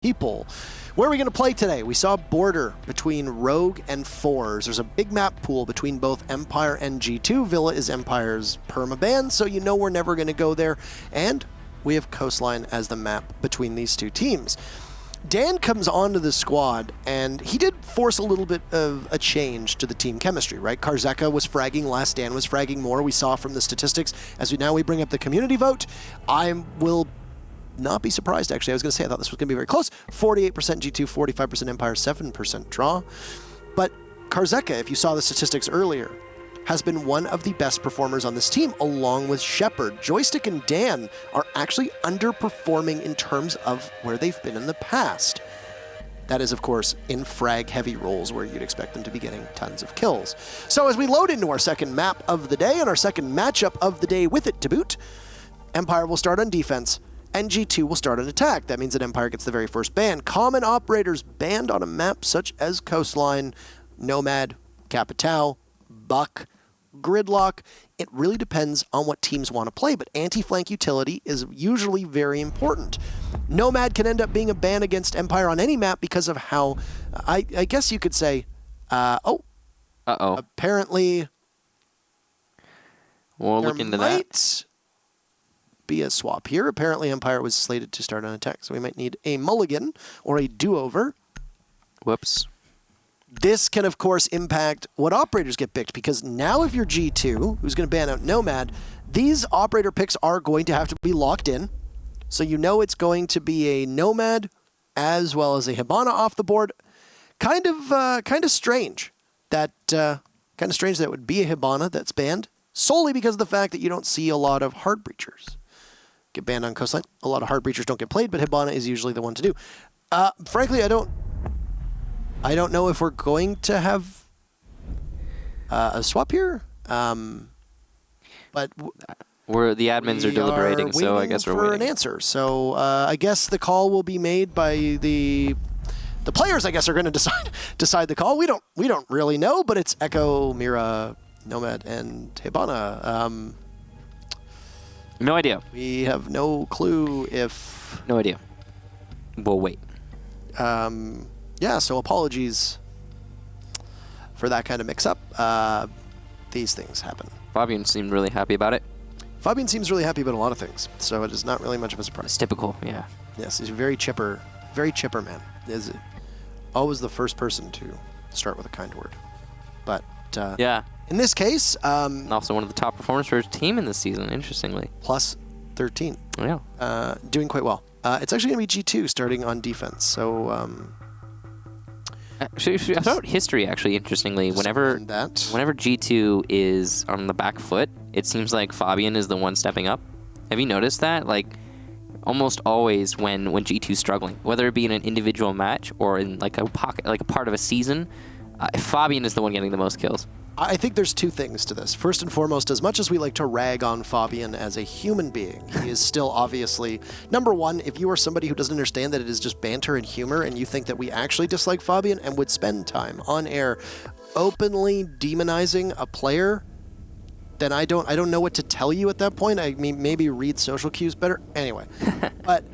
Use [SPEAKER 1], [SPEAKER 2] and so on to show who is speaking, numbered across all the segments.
[SPEAKER 1] people. Where are we going to play today? We saw a border between Rogue and Fours. There's a big map pool between both Empire and G2. Villa is Empire's permaban, so you know we're never going to go there. And we have Coastline as the map between these two teams. Dan comes onto the squad, and he did force a little bit of a change to the team chemistry, right? Karzeka was fragging less, Dan was fragging more. We saw from the statistics. As we bring up the community vote, I will not be surprised, actually. I was going to say I thought this was going to be very close. 48% G2, 45% Empire, 7% draw. But Karzeka, if you saw the statistics earlier, has been one of the best performers on this team, along with Shepard. Joystick and Dan are actually underperforming in terms of where they've been in the past. That is, of course, in frag-heavy roles where you'd expect them to be getting tons of kills. So as we load into our second map of the day and our second matchup of the day with it to boot, Empire will start on defense, and G2 will start an attack. That means that Empire gets the very first ban. Common operators banned on a map such as Coastline, Nomad, Capitao, Buck, Gridlock. It really depends on what teams want to play, but anti-flank utility is usually very important. Nomad can end up being a ban against Empire on any map because of how, I guess you could say, apparently
[SPEAKER 2] we'll look into that.
[SPEAKER 1] Be a swap here. Apparently Empire was slated to start an attack, so we might need a mulligan or a do-over.
[SPEAKER 2] Whoops.
[SPEAKER 1] This can, of course, impact what operators get picked, because now if you're G2, who's going to ban out Nomad, these operator picks are going to have to be locked in. So you know it's going to be a Nomad as well as a Hibana off the board. Kind of strange that it would be a Hibana that's banned, solely because of the fact that you don't see a lot of hard breachers get banned on Coastline. A lot of hard breachers don't get played, but Hibana is usually the one to do. Frankly, I don't know if we're going to have a swap here, but
[SPEAKER 2] the admins are deliberating, so I guess we're waiting
[SPEAKER 1] for an answer. So I guess the call will be made by the players. I guess are going to decide the call. We don't really know, but it's Echo, Mira, Nomad, and Hibana.
[SPEAKER 2] No idea.
[SPEAKER 1] We have no clue if.
[SPEAKER 2] No idea. We'll wait.
[SPEAKER 1] Yeah, so apologies for that kind of mix-up. These things happen.
[SPEAKER 2] Fabian seemed really happy about it.
[SPEAKER 1] Fabian seems really happy about a lot of things, so it is not really much of a surprise.
[SPEAKER 2] It's typical, yeah.
[SPEAKER 1] Yes, he's a very chipper man. Is always the first person to start with a kind word. But
[SPEAKER 2] yeah,
[SPEAKER 1] in this case,
[SPEAKER 2] also one of the top performers for his team in this season, interestingly.
[SPEAKER 1] Plus 13.
[SPEAKER 2] Yeah.
[SPEAKER 1] Doing quite well. It's actually going to be G2 starting on defense, so.
[SPEAKER 2] I thought history, actually, interestingly, whenever G2 is on the back foot, it seems like Fabian is the one stepping up. Have you noticed that? Like, almost always when G2's struggling, whether it be in an individual match or in like a pocket, like a part of a season, Fabian is the one getting the most kills.
[SPEAKER 1] I think there's two things to this. First and foremost, as much as we like to rag on Fabian as a human being, he is still obviously, number one, if you are somebody who doesn't understand that it is just banter and humor and you think that we actually dislike Fabian and would spend time on air openly demonizing a player, then I don't know what to tell you at that point. I mean, maybe read social cues better. Anyway, but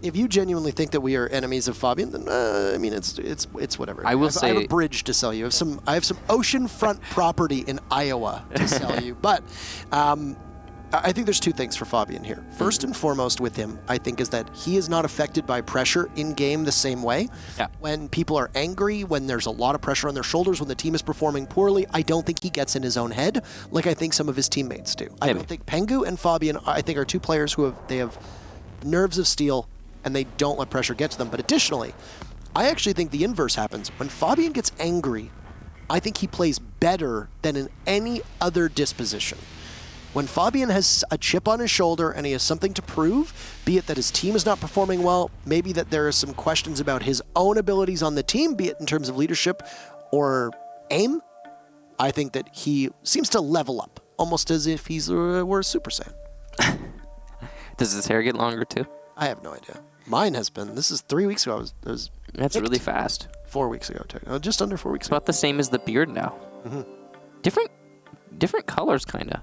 [SPEAKER 1] if you genuinely think that we are enemies of Fabian, then I mean it's whatever.
[SPEAKER 2] I have
[SPEAKER 1] a bridge to sell you. I have some oceanfront property in Iowa to sell you. But I think there's two things for Fabian here. First and foremost with him, I think, is that he is not affected by pressure in game the same way.
[SPEAKER 2] Yeah.
[SPEAKER 1] When people are angry, when there's a lot of pressure on their shoulders, when the team is performing poorly, I don't think he gets in his own head like I think some of his teammates do. I don't think Pengu and Fabian, I think, are two players who have nerves of steel, and they don't let pressure get to them. But additionally, I actually think the inverse happens. When Fabian gets angry, I think he plays better than in any other disposition. When Fabian has a chip on his shoulder and he has something to prove, be it that his team is not performing well, maybe that there are some questions about his own abilities on the team, be it in terms of leadership or aim, I think that he seems to level up, almost as if were a Super Saiyan.
[SPEAKER 2] Does his hair get longer too?
[SPEAKER 1] I have no idea. Mine has been. This is 3 weeks ago.
[SPEAKER 2] That's really fast.
[SPEAKER 1] 4 weeks ago. Just under 4 weeks ago.
[SPEAKER 2] About the same as the beard now.
[SPEAKER 1] Mm-hmm.
[SPEAKER 2] Different colors, kind of.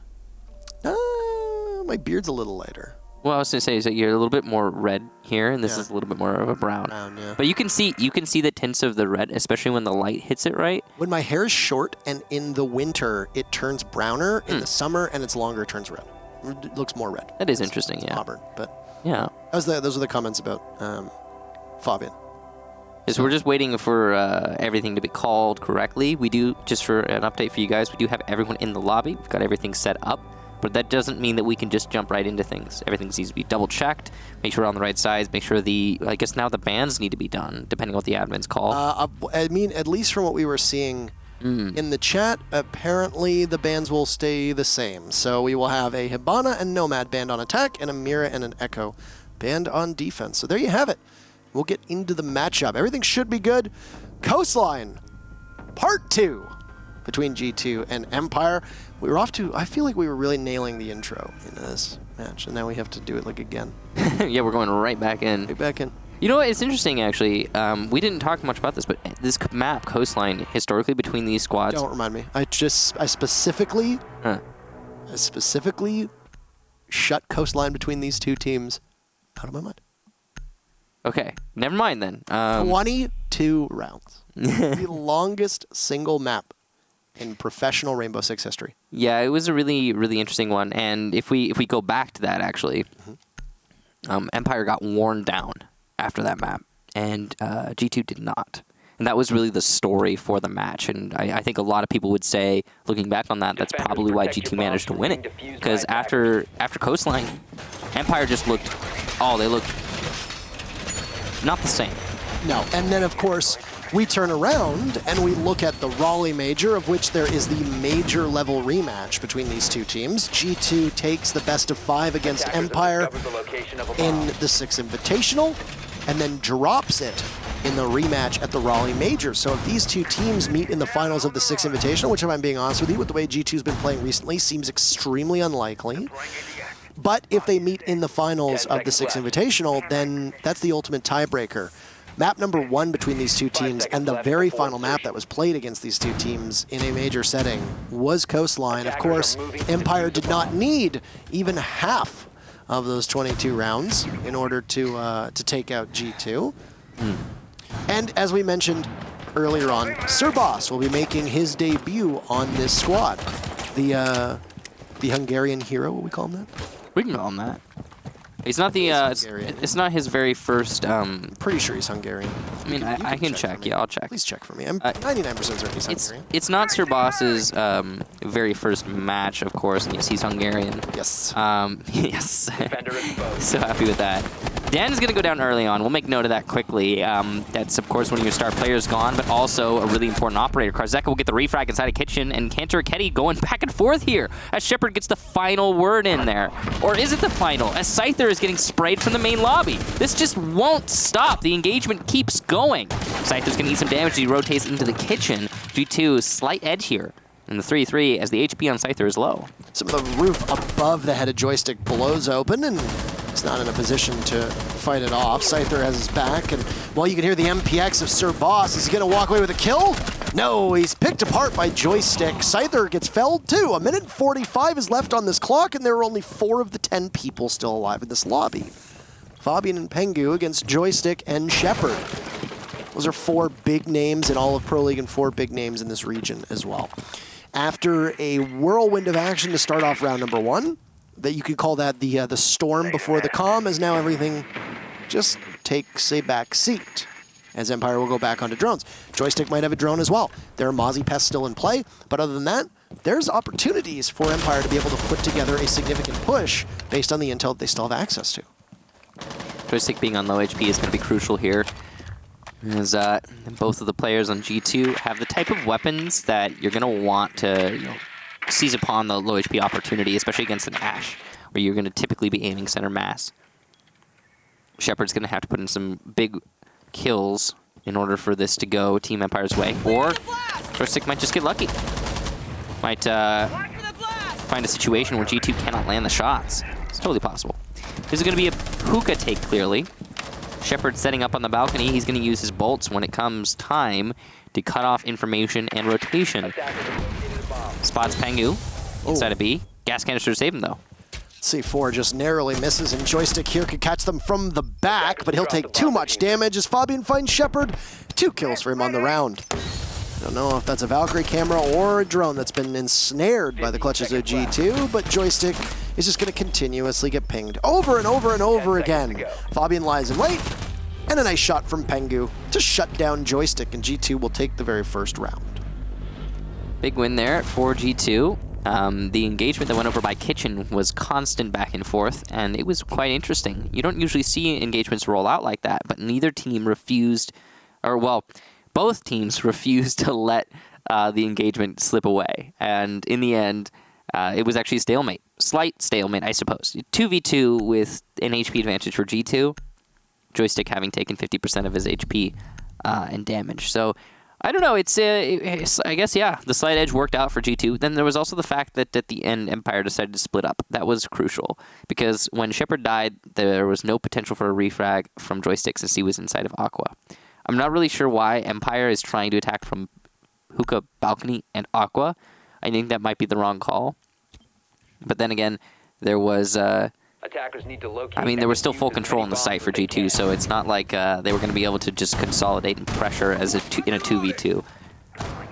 [SPEAKER 1] My beard's a little lighter.
[SPEAKER 2] Well, I was going to say is that you're a little bit more red here, and this is a little bit more of a brown.
[SPEAKER 1] Yeah.
[SPEAKER 2] But you can see the tints of the red, especially when the light hits it right.
[SPEAKER 1] When my hair is short and in the winter it turns browner, in the summer and it's longer it turns red. It looks more red.
[SPEAKER 2] That is interesting, yeah.
[SPEAKER 1] Auburn, but
[SPEAKER 2] yeah.
[SPEAKER 1] Those are the comments about Fabian.
[SPEAKER 2] So we're just waiting for everything to be called correctly. We do, just for an update for you guys, we do have everyone in the lobby. We've got everything set up. But that doesn't mean that we can just jump right into things. Everything needs to be double-checked, make sure we're on the right sides, make sure I guess now the bans need to be done, depending on what the admins call.
[SPEAKER 1] I mean, at least from what we were seeing in the chat, apparently the bans will stay the same. So we will have a Hibana and Nomad banned on attack, and a Mira and an Echo banned on defense. So there you have it. We'll get into the matchup. Everything should be good. Coastline, Part 2 between G2 and Empire. We were off to, I feel like we were really nailing the intro in this match, and now we have to do it like again.
[SPEAKER 2] Yeah, we're going right back in.
[SPEAKER 1] Right back in.
[SPEAKER 2] You know what? It's interesting, actually. We didn't talk much about this, but this map, Coastline, historically between these squads...
[SPEAKER 1] Don't remind me. I specifically shut Coastline between these two teams out of my mind.
[SPEAKER 2] Okay, never mind then.
[SPEAKER 1] 22 rounds. The longest single map in professional Rainbow Six history.
[SPEAKER 2] Yeah, it was a really, really interesting one. And if we go back to that, actually, Empire got worn down after that map, and G2 did not. And that was really the story for the match. And I think a lot of people would say, looking back on that, that's probably why G2 managed to win it. Because after Coastline, Empire just looked, they looked not the same.
[SPEAKER 1] No, and then of course, we turn around and we look at the Raleigh Major, of which there is the major level rematch between these two teams. G2 takes the best of 5 against Empire in the 6 Invitational, and then drops it in the rematch at the Raleigh Major. So if these two teams meet in the finals of the 6 Invitational, which if I'm being honest with you, with the way G2's been playing recently, seems extremely unlikely. But if they meet in the finals of the 6 Invitational, then that's the ultimate tiebreaker. Map number 1 between these two teams, and the very final map that was played against these two teams in a major setting, was Coastline. Of course, Empire did not need even half of those 22 rounds in order to take out G2. And as we mentioned earlier on, Sir Boss will be making his debut on this squad. The Hungarian hero, will we call him that?
[SPEAKER 2] We can call him that. He's not the. It's not his very first.
[SPEAKER 1] Pretty sure he's Hungarian.
[SPEAKER 2] I mean, I can check. Yeah, I'll check.
[SPEAKER 1] Please check for me. I'm 99% certain he's Hungarian.
[SPEAKER 2] It's not Sir Boss's very first match, of course. And yes, he's Hungarian.
[SPEAKER 1] Yes.
[SPEAKER 2] Yes. So happy with that. Dan is going to go down early on. We'll make note of that quickly. That's, of course, one of your star players gone, but also a really important operator. Karzeka will get the refrag inside a kitchen, and Cantor Ketty going back and forth here as Shepard gets the final word in there. Or is it the final? As Scyther is getting sprayed from the main lobby. This just won't stop. The engagement keeps going. Scyther's going to eat some damage as he rotates into the kitchen. G2, slight edge here in the 3-3 as the HP on Scyther is low.
[SPEAKER 1] Some of the roof above the headed joystick blows open, and he's not in a position to fight it off. Scyther has his back, and while you can hear the MPX of Sir Boss, is he going to walk away with a kill? No, he's picked apart by Joystick. Scyther gets felled too. 1:45 is left on this clock, and there are only 4 of the 10 people still alive in this lobby. Fabian and Pengu against Joystick and Shepard. Those are 4 big names in all of Pro League and 4 big names in this region as well. After a whirlwind of action to start off round number 1, that you could call that the storm before the calm, as now everything just takes a back seat, as Empire will go back onto drones. Joystick might have a drone as well. There are Mozzie Pests still in play, but other than that, there's opportunities for Empire to be able to put together a significant push based on the intel that they still have access to.
[SPEAKER 2] Joystick being on low HP is going to be crucial here, as both of the players on G2 have the type of weapons that you're going to want to seize upon the low HP opportunity, especially against an Ashe, where you're going to typically be aiming center mass. Shepard's going to have to put in some big kills in order for this to go Team Empire's way, or Joystick might just get lucky. Might find a situation where G2 cannot land the shots. It's totally possible. This is going to be a hookah take, clearly. Shepard setting up on the balcony. He's going to use his bolts when it comes time to cut off information and rotation. Spots Pengu inside of B. Gas canister to save him, though.
[SPEAKER 1] C4 just narrowly misses, and Joystick here could catch them from the back, but he'll take too much damage as Fabian finds Shepard. 2 kills for him on the round. I don't know if that's a Valkyrie camera or a drone that's been ensnared by the clutches of G2, but Joystick is just going to continuously get pinged over and over and over again. Fabian lies in wait, and a nice shot from Pengu to shut down Joystick, and G2 will take the very first round.
[SPEAKER 2] Big win there for G2. The engagement that went over by Kitchen was constant back and forth, and it was quite interesting. You don't usually see engagements roll out like that, but neither team refused, or well, both teams refused to let the engagement slip away. And in the end, it was actually a stalemate. Slight stalemate, I suppose. 2v2 with an HP advantage for G2. Joystick having taken 50% of his HP and damage. So, I don't know. It's I guess, yeah, the slight edge worked out for G2. Then there was also the fact that at the end, Empire decided to split up. That was crucial, because when Shepard died, there was no potential for a refrag from Joystick since he was inside of Aqua. I'm not really sure why Empire is trying to attack from Hookah, Balcony, and Aqua. I think that might be the wrong call. But then again, there was...
[SPEAKER 3] Attackers need to locate,
[SPEAKER 2] I mean, there was still full control on the site for G2, so it's not like they were going to be able to just consolidate and pressure as in a 2v2.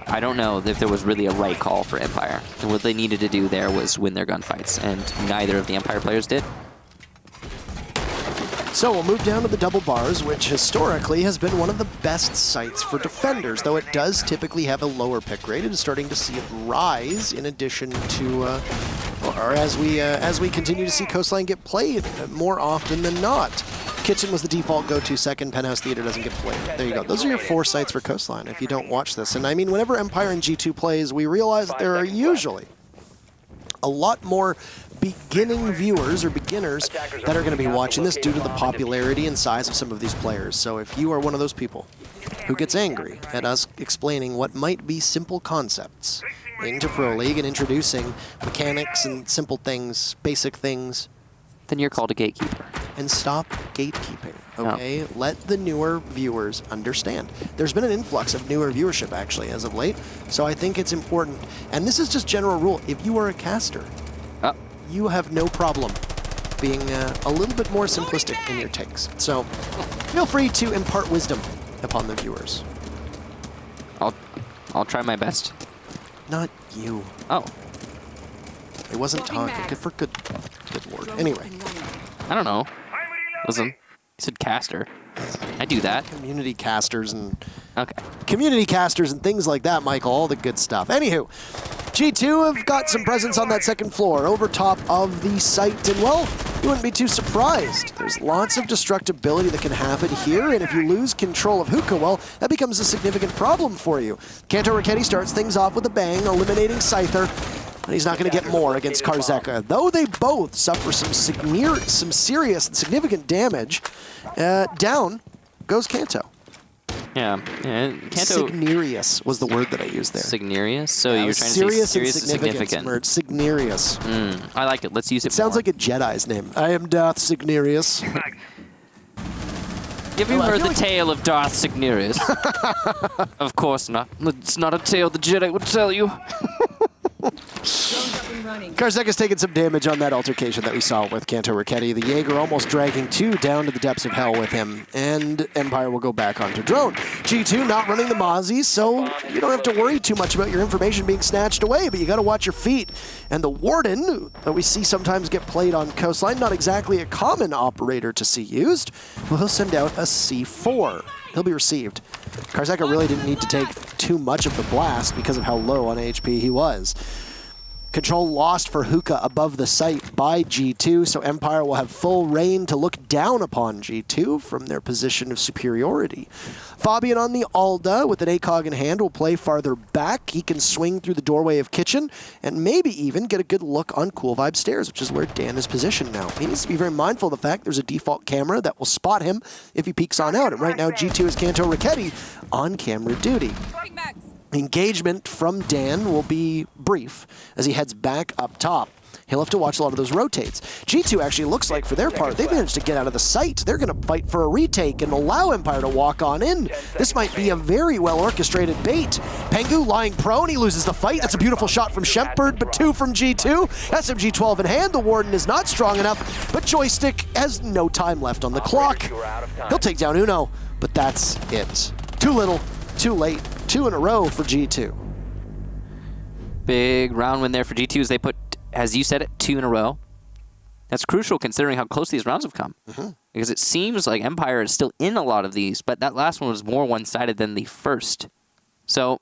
[SPEAKER 2] I don't know if there was really a right call for Empire. And what they needed to do there was win their gunfights, and neither of the Empire players did.
[SPEAKER 1] So we'll move down to the double bars, which historically has been one of the best sites for defenders, though it does typically have a lower pick rate. It is starting to see it rise in addition to, or as we continue to see Coastline get played more often than not. Kitchen was the default go-to second, Penthouse Theater doesn't get played. There you go. Those are your 4 sites for Coastline if you don't watch this. And I mean, whenever Empire and G2 plays, we realize that there are usually a lot more beginning viewers or beginners that are going to be watching this due to the popularity and size of some of these players. So if you are one of those people who gets angry at us explaining what might be simple concepts into Pro League and introducing mechanics and simple things, basic things,
[SPEAKER 2] then you're called a gatekeeper.
[SPEAKER 1] And stop gatekeeping, okay? No. Let the newer viewers understand. There's been an influx of newer viewership, actually, as of late, so I think it's important. And this is just general rule. If you are a caster, you have no problem being a little bit more simplistic in your takes. So feel free to impart wisdom upon the viewers.
[SPEAKER 2] I'll try my best.
[SPEAKER 1] Not you.
[SPEAKER 2] Oh.
[SPEAKER 1] It wasn't talking. Good lord. Anyway.
[SPEAKER 2] I don't know. Listen, you said caster. I do that.
[SPEAKER 1] Community casters and...
[SPEAKER 2] Okay.
[SPEAKER 1] Community casters and things like that, Michael. All the good stuff. Anywho, G2 have got some presence on that second floor over top of the site. And, well, you wouldn't be too surprised. There's lots of destructibility that can happen here. And if you lose control of Hookah, well, that becomes a significant problem for you. Kanto Raketti starts things off with a bang, eliminating Scyther. And he's not going to get more against Karzeka. Though they both suffer some serious and significant damage, down goes Kanto.
[SPEAKER 2] Yeah, Kanto...
[SPEAKER 1] Signerius was the word that I used there.
[SPEAKER 2] Signerius? So you're trying to say serious and significant.
[SPEAKER 1] Signerius.
[SPEAKER 2] I like it. Let's use it
[SPEAKER 1] sounds like a Jedi's name. I am Darth Signerius.
[SPEAKER 2] Have you heard the tale of Darth Signerius? Of course not. It's not a tale the Jedi would tell you.
[SPEAKER 1] Karzeka's taking some damage on that altercation that we saw with Kanto Raketti. The Jaeger almost dragging 2 down to the depths of hell with him. And Empire will go back onto drone. G2 not running the Mozzie, so you don't have to worry too much about your information being snatched away, but you got to watch your feet. And the Warden, that we see sometimes get played on Coastline, not exactly a common operator to see used, well, he'll send out a C4. He'll be received. Karzeka really didn't need to take too much of the blast because of how low on HP he was. Control lost for Hookah above the site by G2, so Empire will have full reign to look down upon G2 from their position of superiority. Fabian on the Alda with an ACOG in hand will play farther back. He can swing through the doorway of Kitchen and maybe even get a good look on Cool Vibe Stairs, which is where Dan is positioned now. He needs to be very mindful of the fact there's a default camera that will spot him if he peeks on out. And right now G2 is Kanto Raketti on camera duty. Engagement from Dan will be brief as he heads back up top. he'll have to watch a lot of those rotates. G2 actually looks like, for their part, they've managed to get out of the sight. They're going to fight for a retake and allow Empire to walk on in. This might be a very well-orchestrated bait. Pengu lying prone, he loses the fight. That's a beautiful shot from Shepard, but 2 from G2. SMG-12 in hand, the Warden is not strong enough, but Joystick has no time left on the clock. He'll take down Uno, but that's it. Too little, too late. 2 in a row for G2.
[SPEAKER 2] Big round win there for G2 as they put, as you said it, 2 in a row. That's crucial considering how close these rounds have come. Because it seems like Empire is still in a lot of these, but that last one was more one-sided than the first. So,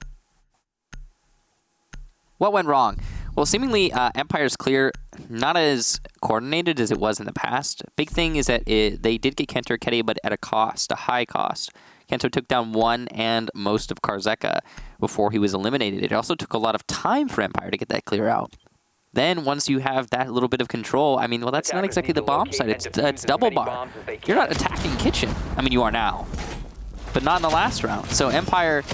[SPEAKER 2] what went wrong? Well, seemingly Empire's clear, not as coordinated as it was in the past. Big thing is that they did get Kento Ketty, but at a cost, a high cost. Kento took down 1 and most of Karzeka before he was eliminated. It also took a lot of time for Empire to get that clear out. Then, once you have that little bit of control, I mean, well, that's not exactly the bomb site. It's double bar. You're not attacking Kitchen. I mean, you are now, but not in the last round. So Empire,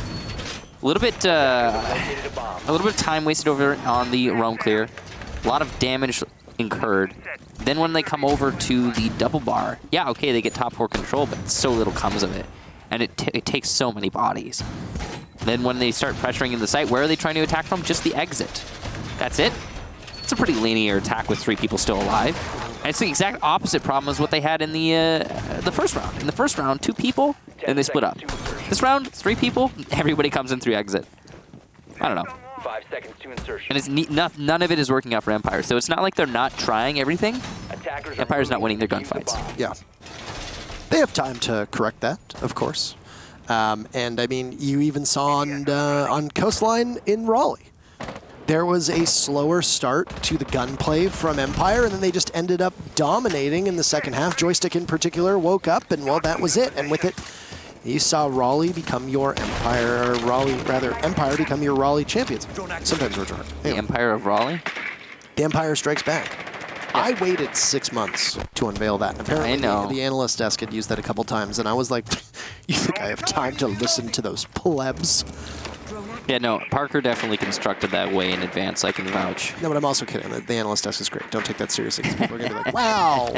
[SPEAKER 2] a little bit of time wasted over on the roam clear. A lot of damage incurred. Then when they come over to the double bar, yeah, okay, they get top 4 control, but so little comes of it. And it takes so many bodies. Then when they start pressuring in the site, where are they trying to attack from? Just the exit. That's it. It's a pretty linear attack with 3 people still alive. And it's the exact opposite problem as what they had in the first round. In the first round, 2 people, then they split up. This round, 3 people, everybody comes in through exit. I don't know.
[SPEAKER 3] 5 seconds to insertion.
[SPEAKER 2] And it's none of it is working out for Empire. So it's not like they're not trying everything. Empire's not winning their gunfights.
[SPEAKER 1] Yeah. They have time to correct that, of course. And I mean, you even saw on Coastline in Raleigh. There was a slower start to the gunplay from Empire, and then they just ended up dominating in the second half. Joystick in particular woke up, and well, that was it. And with it, you saw Raleigh become your Empire, or Empire become your Raleigh champions. Sometimes we're drunk.
[SPEAKER 2] The Empire of Raleigh?
[SPEAKER 1] The Empire strikes back. I waited 6 months to unveil that. And apparently, the analyst desk had used that a couple times, and I was like, you think I have time to listen to those plebs?
[SPEAKER 2] Yeah, no, Parker definitely constructed that way in advance, I can vouch.
[SPEAKER 1] No, but I'm also kidding. The analyst desk is great. Don't take that seriously. People are going to be like, wow,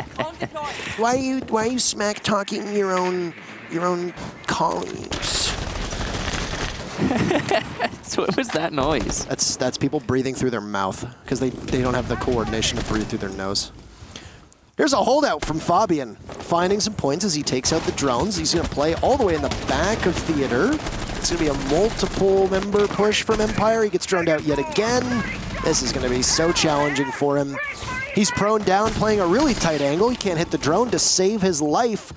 [SPEAKER 1] why are you smack-talking your own colleagues?
[SPEAKER 2] So what was that noise?
[SPEAKER 1] That's people breathing through their mouth because they don't have the coordination to breathe through their nose. Here's a holdout from Fabian, finding some points as he takes out the drones. He's going to play all the way in the back of Theater. It's going to be a multiple member push from Empire. He gets droned out yet again. This is going to be so challenging for him. He's prone down, playing a really tight angle. He can't hit the drone to save his life.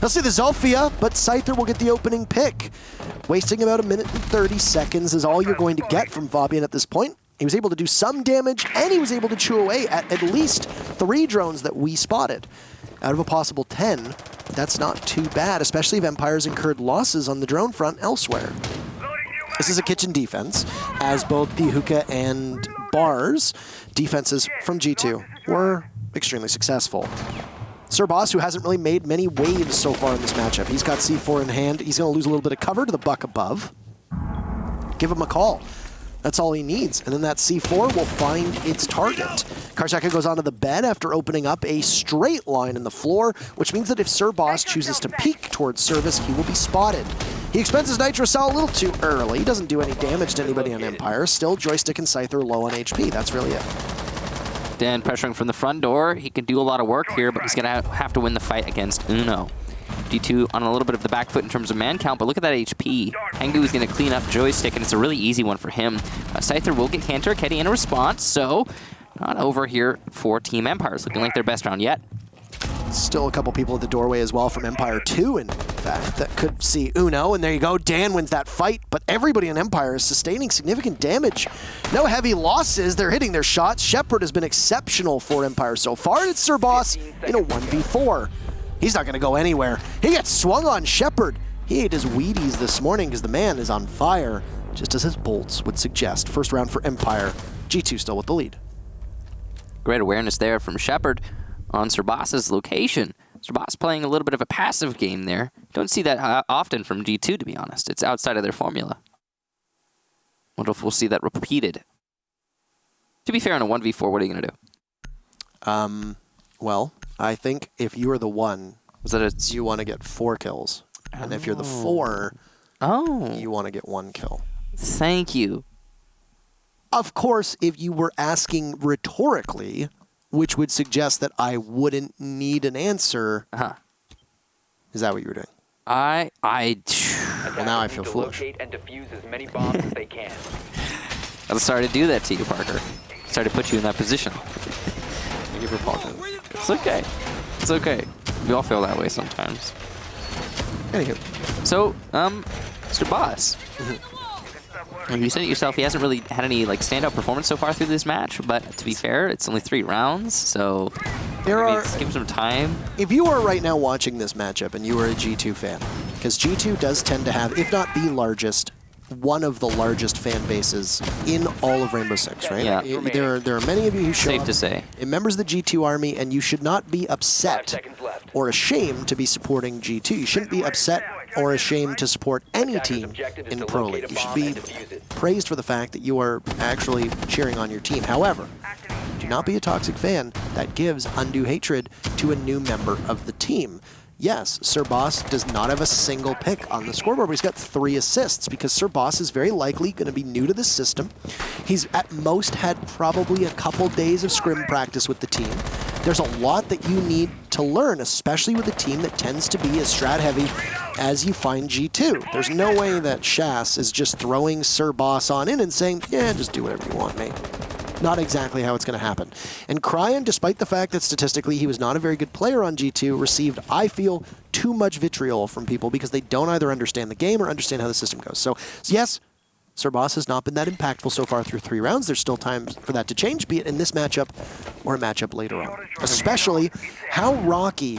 [SPEAKER 1] He'll see the Zolfia, but Scyther will get the opening pick. Wasting about 1 minute and 30 seconds is all you're going to get from Fabian at this point. He was able to do some damage, and he was able to chew away at least 3 drones that we spotted. Out of a possible 10, that's not too bad, especially if Empire's incurred losses on the drone front elsewhere. This is a kitchen defense, as both the hookah and bars defenses from G2 were extremely successful. Sir Boss, who hasn't really made many waves so far in this matchup. He's got C4 in hand. He's going to lose a little bit of cover to the buck above. Give him a call. That's all he needs. And then that C4 will find its target. Karzeka goes onto the bed after opening up a straight line in the floor, which means that if Sir Boss chooses to peek towards service, he will be spotted. He expends his Nitro Cell a little too early. He doesn't do any damage to anybody on Empire. Still, Joystick and Scyther low on HP. That's really it.
[SPEAKER 2] Dan pressuring from the front door. He can do a lot of work here, but he's going to have to win the fight against Uno. G2 on a little bit of the back foot in terms of man count, but look at that HP. Hengu is going to clean up Joystick, and it's a really easy one for him. Scyther will get Cantor Ketty in a response, so not over here for Team Empire. It's looking like their best round yet.
[SPEAKER 1] Still a couple people at the doorway as well from Empire 2, in fact, that could see Uno, and there you go, Dan wins that fight, but everybody in Empire is sustaining significant damage. No heavy losses, they're hitting their shots. Shepard has been exceptional for Empire so far, and it's Sir Boss in a 1v4. He's not going to go anywhere. He gets swung on Shepard. He ate his Wheaties this morning because the man is on fire, just as his bolts would suggest. First round for Empire. G2 still with the lead.
[SPEAKER 2] Great awareness there from Shepard on Sir Boss's location. Sir Boss playing a little bit of a passive game there. Don't see that often from G2, to be honest. It's outside of their formula. Wonder if we'll see that repeated. To be fair, on a 1v4, what are you going to do?
[SPEAKER 1] Well, I think if you are the 1,
[SPEAKER 2] Was that
[SPEAKER 1] you want to get 4 kills. And if you're the 4, you want to get 1 kill.
[SPEAKER 2] Thank you.
[SPEAKER 1] Of course, if you were asking rhetorically, which would suggest that I wouldn't need an answer, is that what you were doing?
[SPEAKER 2] I
[SPEAKER 1] Well, now I feel foolish.
[SPEAKER 3] Locate and defuse as many bombs as they can.
[SPEAKER 2] I'm sorry to do that to you, Parker. Sorry to put you in that position.
[SPEAKER 1] Thank you for apologizing.
[SPEAKER 2] It's okay. It's okay. We all feel that way sometimes.
[SPEAKER 1] Anywho.
[SPEAKER 2] So, Mr. Boss. You said it yourself, he hasn't really had any standout performance so far through this match, but to be fair, it's only 3 rounds, so give him some time.
[SPEAKER 1] If you are right now watching this matchup and you are a G2 fan, because G2 does tend to have, if not the largest, one of the largest fan bases in all of Rainbow Six, right?
[SPEAKER 2] Yeah.
[SPEAKER 1] There are many of you who show
[SPEAKER 2] Safe
[SPEAKER 1] up
[SPEAKER 2] to say.
[SPEAKER 1] in members of the G2 army, and you should not be upset or ashamed to be supporting G2. You shouldn't be upset or ashamed to support any team in Pro League. You should be praised for the fact that you are actually cheering on your team. However, do not be a toxic fan that gives undue hatred to a new member of the team. Yes, Sir Boss does not have a single pick on the scoreboard, but he's got 3 assists because Sir Boss is very likely going to be new to the system. He's at most had probably a couple days of scrim practice with the team. There's a lot that you need to learn, especially with a team that tends to be as strat heavy as you find G2. There's no way that Shas is just throwing Sir Boss on in and saying, yeah, just do whatever you want, mate. Not exactly how it's going to happen. And Cryan, despite the fact that statistically he was not a very good player on G2, received, I feel, too much vitriol from people because they don't either understand the game or understand how the system goes. So yes, Sir Boss has not been that impactful so far through 3 rounds. There's still time for that to change, be it in this matchup or a matchup later on. Especially how Rocky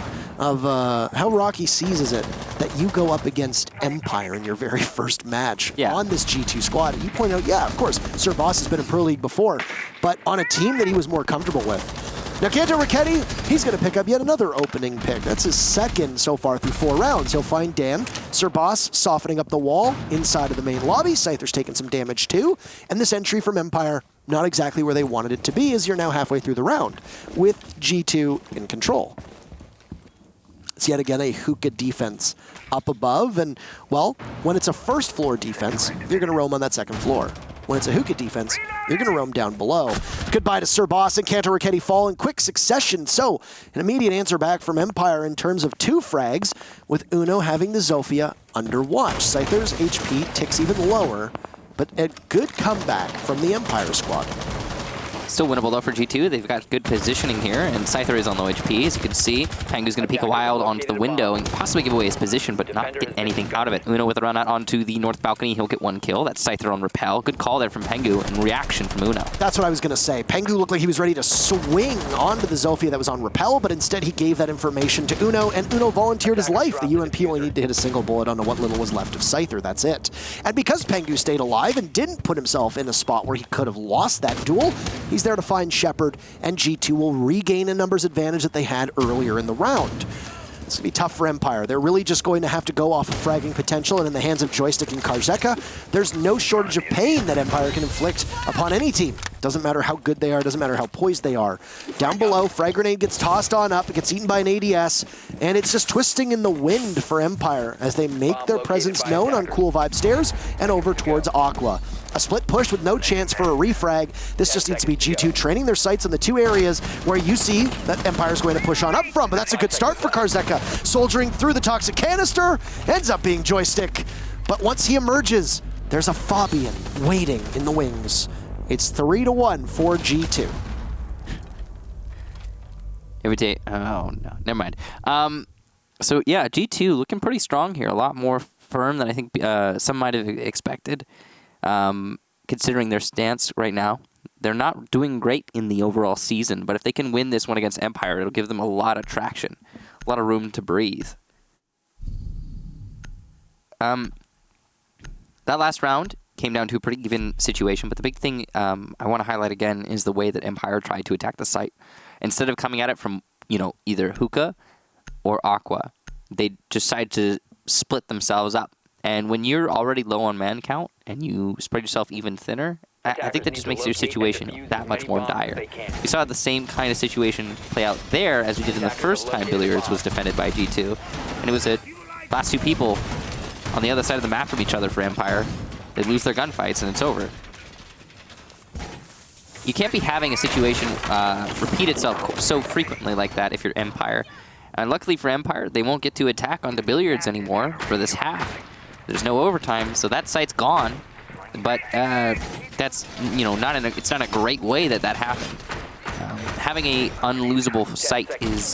[SPEAKER 1] seizes it that you go up against Empire in your very first match on this G2 squad. And you point out, yeah, of course, Sir Boss has been in Pro League before, but on a team that he was more comfortable with. Now, Kanto Ricchetti, he's going to pick up yet another opening pick. That's his 2nd so far through 4 rounds. He'll find Dan. Sir Boss softening up the wall inside of the main lobby. Scyther's taking some damage too. And this entry from Empire, not exactly where they wanted it to be, as you're now halfway through the round, with G2 in control. It's yet again a hookah defense up above. And, well, when it's a first floor defense, you're going to roam on that 2nd floor. When it's a hookah defense, you're going to roam down below. Goodbye to Sir Boss and Kanto Ricchetti fall in quick succession. So, an immediate answer back from Empire in terms of 2 frags, with Uno having the Zofia under watch. Scyther's HP ticks even lower, but a good comeback from the Empire squad.
[SPEAKER 2] Still winnable though for G2. They've got good positioning here, and Scyther is on low HP. As you can see, Pengu's going to peek a wild onto the window and possibly give away his position, but not get anything out of it. Uno with a run out onto the north balcony. He'll get 1 kill. That's Scyther on Repel. Good call there from Pengu and reaction from Uno.
[SPEAKER 1] That's what I was going to say. Pengu looked like he was ready to swing onto the Zofia that was on Repel, but instead he gave that information to Uno, and Uno volunteered his life. The UMP only needed to hit a single bullet onto what little was left of Scyther. That's it. And because Pengu stayed alive and didn't put himself in a spot where he could have lost that duel, he's there to find Shepard, and G2 will regain a numbers advantage that they had earlier in the round. It's going to be tough for Empire. They're really just going to have to go off of fragging potential, and in the hands of Joystick and Karzeka, there's no shortage of pain that Empire can inflict upon any team. Doesn't matter how good they are, doesn't matter how poised they are. Down below, frag grenade gets tossed on up, it gets eaten by an ADS, and it's just twisting in the wind for Empire as they make their presence known on Cool Vibe stairs and over towards Aqua. A split push with no chance for a refrag. This just needs to be G2 training their sights in the 2 areas where you see that Empire's going to push on up from, but that's a good start for Karzeka. Soldiering through the toxic canister, ends up being Joystick. But once he emerges, there's a Fabian waiting in the wings. It's 3-1 for G2.
[SPEAKER 2] Every day, oh no, never mind. So yeah, G2 looking pretty strong here. A lot more firm than I think some might have expected. Considering their stance right now. They're not doing great in the overall season, but if they can win this one against Empire, it'll give them a lot of traction, a lot of room to breathe. That last round came down to a pretty even situation, but the big thing I want to highlight again is the way that Empire tried to attack the site. Instead of coming at it from, either Hookah or Aqua, they decided to split themselves up. And when you're already low on man count and you spread yourself even thinner I think that just makes your situation that much more dire. We saw the same kind of situation play out there as we did in the first time Billiards was defended by G2. And it was a last two people on the other side of the map from each other for Empire. They lose their gunfights and it's over. You can't be having a situation repeat itself so frequently like that if you're Empire. And luckily for Empire, they won't get to attack onto Billiards anymore for this half. There's no overtime, so that site's gone. But that's, you know, it's not a great way that happened. Having a unlosable site is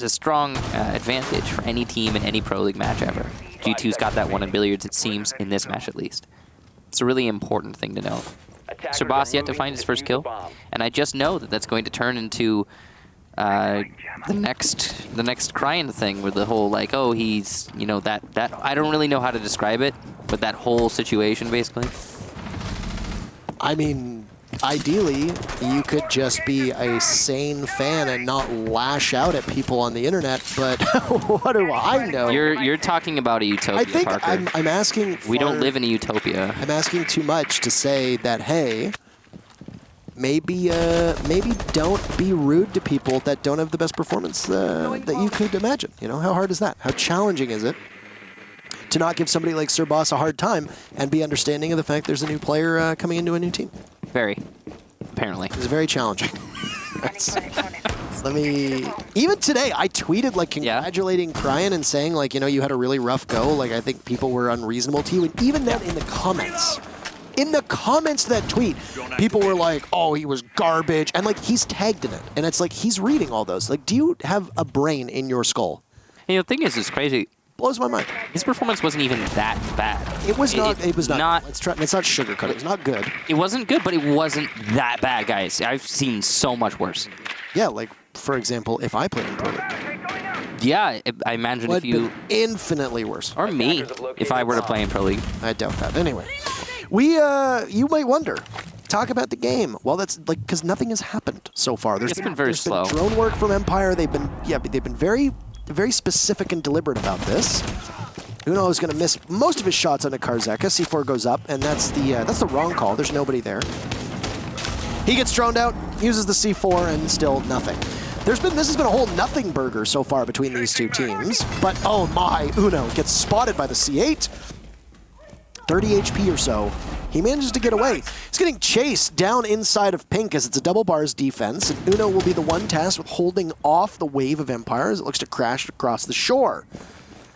[SPEAKER 2] a strong advantage for any team in any Pro League match ever. G2's got that one in Billiards, it seems, in this match at least. It's a really important thing to know. Serboss yet to find his first kill, and I just know that that's going to turn into the next Cryan thing, with the whole like, oh, he's, you know, that I don't really know how to describe it, but that whole situation basically.
[SPEAKER 1] I mean, ideally, you could just be a sane fan and not lash out at people on the internet, but what do I know?
[SPEAKER 2] You're talking about a utopia,
[SPEAKER 1] I think
[SPEAKER 2] Parker.
[SPEAKER 1] I'm asking
[SPEAKER 2] we don't live in a utopia.
[SPEAKER 1] I'm asking too much to say that, hey, maybe don't be rude to people that don't have the best performance that you could imagine. You know, how hard is that? How challenging is it to not give somebody like Serboss a hard time and be understanding of the fact there's a new player coming into a new team?
[SPEAKER 2] Very, apparently.
[SPEAKER 1] It's very challenging. Even today, I tweeted like congratulating Cryan and saying like, you know, you had a really rough go. Like, I think people were unreasonable to you. And even then in the comments to that tweet, people were like, oh, he was garbage. And like, he's tagged in it. And it's like, he's reading all those. Like, do you have a brain in your skull?
[SPEAKER 2] You know, the thing is, it's crazy.
[SPEAKER 1] Blows my mind.
[SPEAKER 2] His performance wasn't even that bad.
[SPEAKER 1] It was not. It's not sugarcoat. It was not good.
[SPEAKER 2] It wasn't good, but it wasn't that bad, guys. I've seen so much worse.
[SPEAKER 1] Yeah, like, for example, if I played in Pro League.
[SPEAKER 2] Yeah, I imagine if you...
[SPEAKER 1] infinitely worse.
[SPEAKER 2] Or me, if I were to play in Pro League.
[SPEAKER 1] I doubt that. Anyway, you might wonder, talk about the game. Well, that's like, because nothing has happened so far.
[SPEAKER 2] It's been very slow.
[SPEAKER 1] Been drone work from Empire. They've been very specific and deliberate about this. Uno is going to miss most of his shots on a Karzeka. C4 goes up, and that's the wrong call. There's nobody there. He gets droned out, uses the C4, and still nothing. This has been a whole nothing burger so far between these two teams. But oh my, Uno gets spotted by the C8. 30 HP or so. He manages to get away. He's getting chased down inside of Pink as it's a double bars defense, and Uno will be the one tasked with holding off the wave of Empire as it looks to crash across the shore.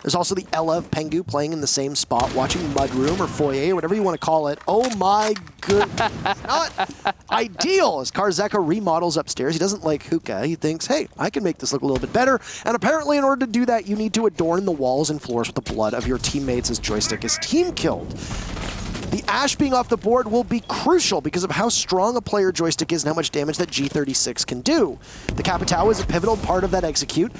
[SPEAKER 1] There's also the Ella of Pengu playing in the same spot, watching Mudroom or Foyer, or whatever you want to call it. Oh my goodness. Not ideal as Karzeka remodels upstairs. He doesn't like hookah. He thinks, hey, I can make this look a little bit better. And apparently in order to do that, you need to adorn the walls and floors with the blood of your teammates as Joystick is team killed. The Ash being off the board will be crucial because of how strong a player Joystick is and how much damage that G36 can do. The Capitao is a pivotal part of that execute.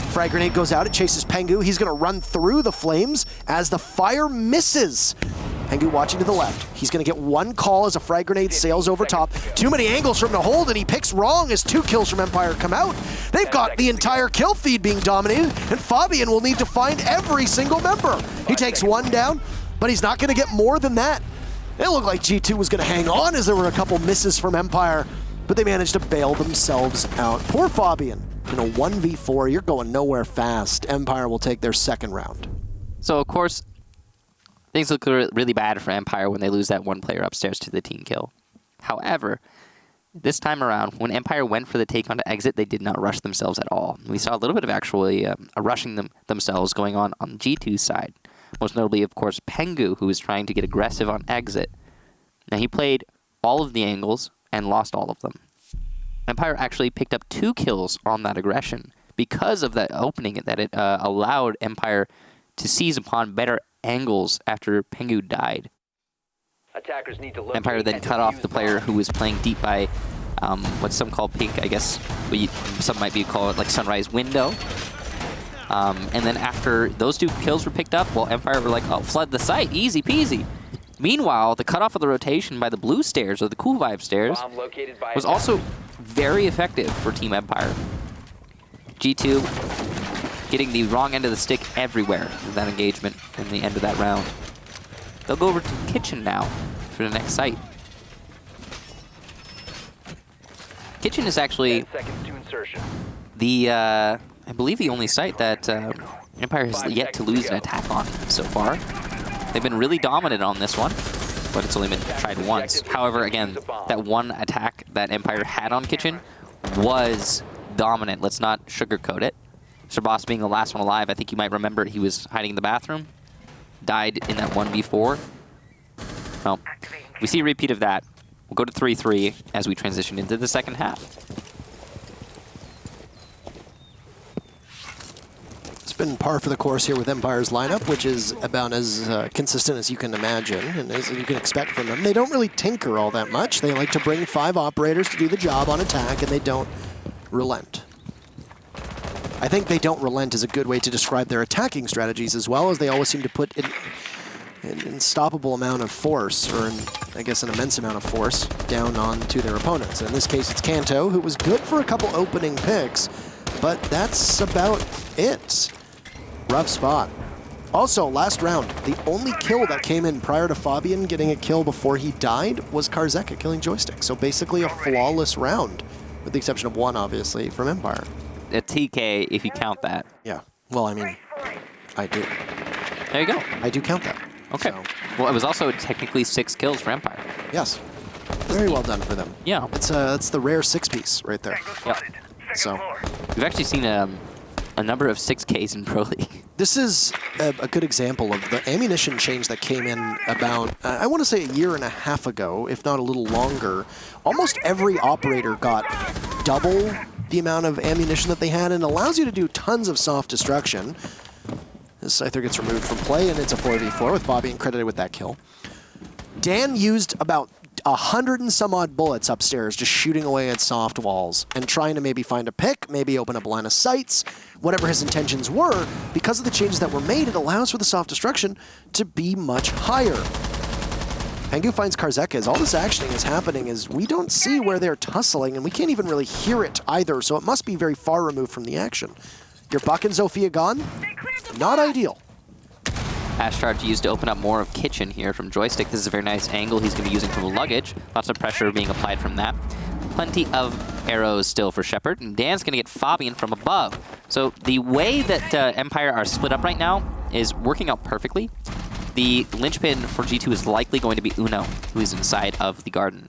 [SPEAKER 1] Frag grenade goes out, it chases Pengu. He's going to run through the flames as the fire misses. Pengu watching to the left. He's going to get one call as a frag grenade sails over top. Too many angles for him to hold, and he picks wrong as 2 kills from Empire come out. They've got the entire kill feed being dominated, and Fabian will need to find every single member. He takes one down, but he's not going to get more than that. It looked like G2 was going to hang on as there were a couple misses from Empire, but they managed to bail themselves out. Poor Fabian. In a 1v4, you're going nowhere fast. Empire will take their second round.
[SPEAKER 2] So, of course, things look really bad for Empire when they lose that one player upstairs to the team kill. However, this time around, when Empire went for the take onto exit, they did not rush themselves at all. We saw a little bit of actually rushing themselves going on G2's side. Most notably, of course, Pengu, who was trying to get aggressive on exit. Now, he played all of the angles and lost all of them. Empire actually picked up 2 kills on that aggression because of that opening that it allowed Empire to seize upon better angles after Pengu died.
[SPEAKER 3] Attackers need to
[SPEAKER 2] Empire then cut off the player who was playing deep by what some call Pink, I guess. Some might be call it like Sunrise Window. And then after those 2 kills were picked up, well, Empire were like, oh, flood the site, easy peasy. Meanwhile, the cutoff of the rotation by the blue stairs, or the Cool Vibe stairs, was also very effective for Team Empire. G2 getting the wrong end of the stick everywhere in that engagement in the end of that round. They'll go over to Kitchen now for the next site. Kitchen is actually
[SPEAKER 3] 10 seconds to insertion.
[SPEAKER 2] the, I believe, the only site that Empire has yet to lose an attack on so far. They've been really dominant on this one, but it's only been tried once. However, again, that one attack that Empire had on Kitchen was dominant. Let's not sugarcoat it. Sir Boss being the last one alive, I think you might remember he was hiding in the bathroom. Died in that 1v4. Well, we see a repeat of that. We'll go to 3-3 as we transition into the second half.
[SPEAKER 1] It's been par for the course here with Empire's lineup, which is about as consistent as you can imagine and as you can expect from them. They don't really tinker all that much. They like to bring 5 operators to do the job on attack, and they don't relent. I think they don't relent is a good way to describe their attacking strategies, as well as they always seem to put an unstoppable amount of force, or I guess an immense amount of force, down onto their opponents. In this case, it's Kanto, who was good for a couple opening picks, but that's about it. Rough spot. Also, last round, the only kill that came in prior to Fabian getting a kill before he died was Karzeka killing Joystick. So basically a flawless round, with the exception of one, obviously, from Empire.
[SPEAKER 2] A TK, if you count that.
[SPEAKER 1] Yeah. Well, I mean, I do.
[SPEAKER 2] There you go.
[SPEAKER 1] I do count that.
[SPEAKER 2] Okay.
[SPEAKER 1] So.
[SPEAKER 2] Well, it was also technically 6 kills for Empire.
[SPEAKER 1] Yes. Very well done for them.
[SPEAKER 2] Yeah.
[SPEAKER 1] It's the rare 6-piece right there.
[SPEAKER 2] Yep.
[SPEAKER 1] So.
[SPEAKER 2] We've actually seen a number of 6Ks in Pro League.
[SPEAKER 1] This is a good example of the ammunition change that came in about, I want to say, a year and a half ago, if not a little longer. Almost every operator got double the amount of ammunition that they had, and allows you to do tons of soft destruction. This Scyther gets removed from play, and it's a 4v4 with Fabian credited with that kill. Dan used about 100 and some odd bullets upstairs, just shooting away at soft walls and trying to maybe find a pick, maybe open up a line of sights, whatever his intentions were. Because of the changes that were made, it allows for the soft destruction to be much higher. Pengu finds Karzeka as all this actioning is happening is we don't see where they're tussling, and we can't even really hear it either, so it must be very far removed from the action. Your Buck and Zofia gone? Not ideal.
[SPEAKER 2] Ash charge used to open up more of Kitchen here from Joystick. This is a very nice angle he's going to be using from luggage. Lots of pressure being applied from that. Plenty of arrows still for Shepard, and Dan's going to get Fabian from above. So the way that Empire are split up right now is working out perfectly. The linchpin for G2 is likely going to be Uno, who is inside of the garden.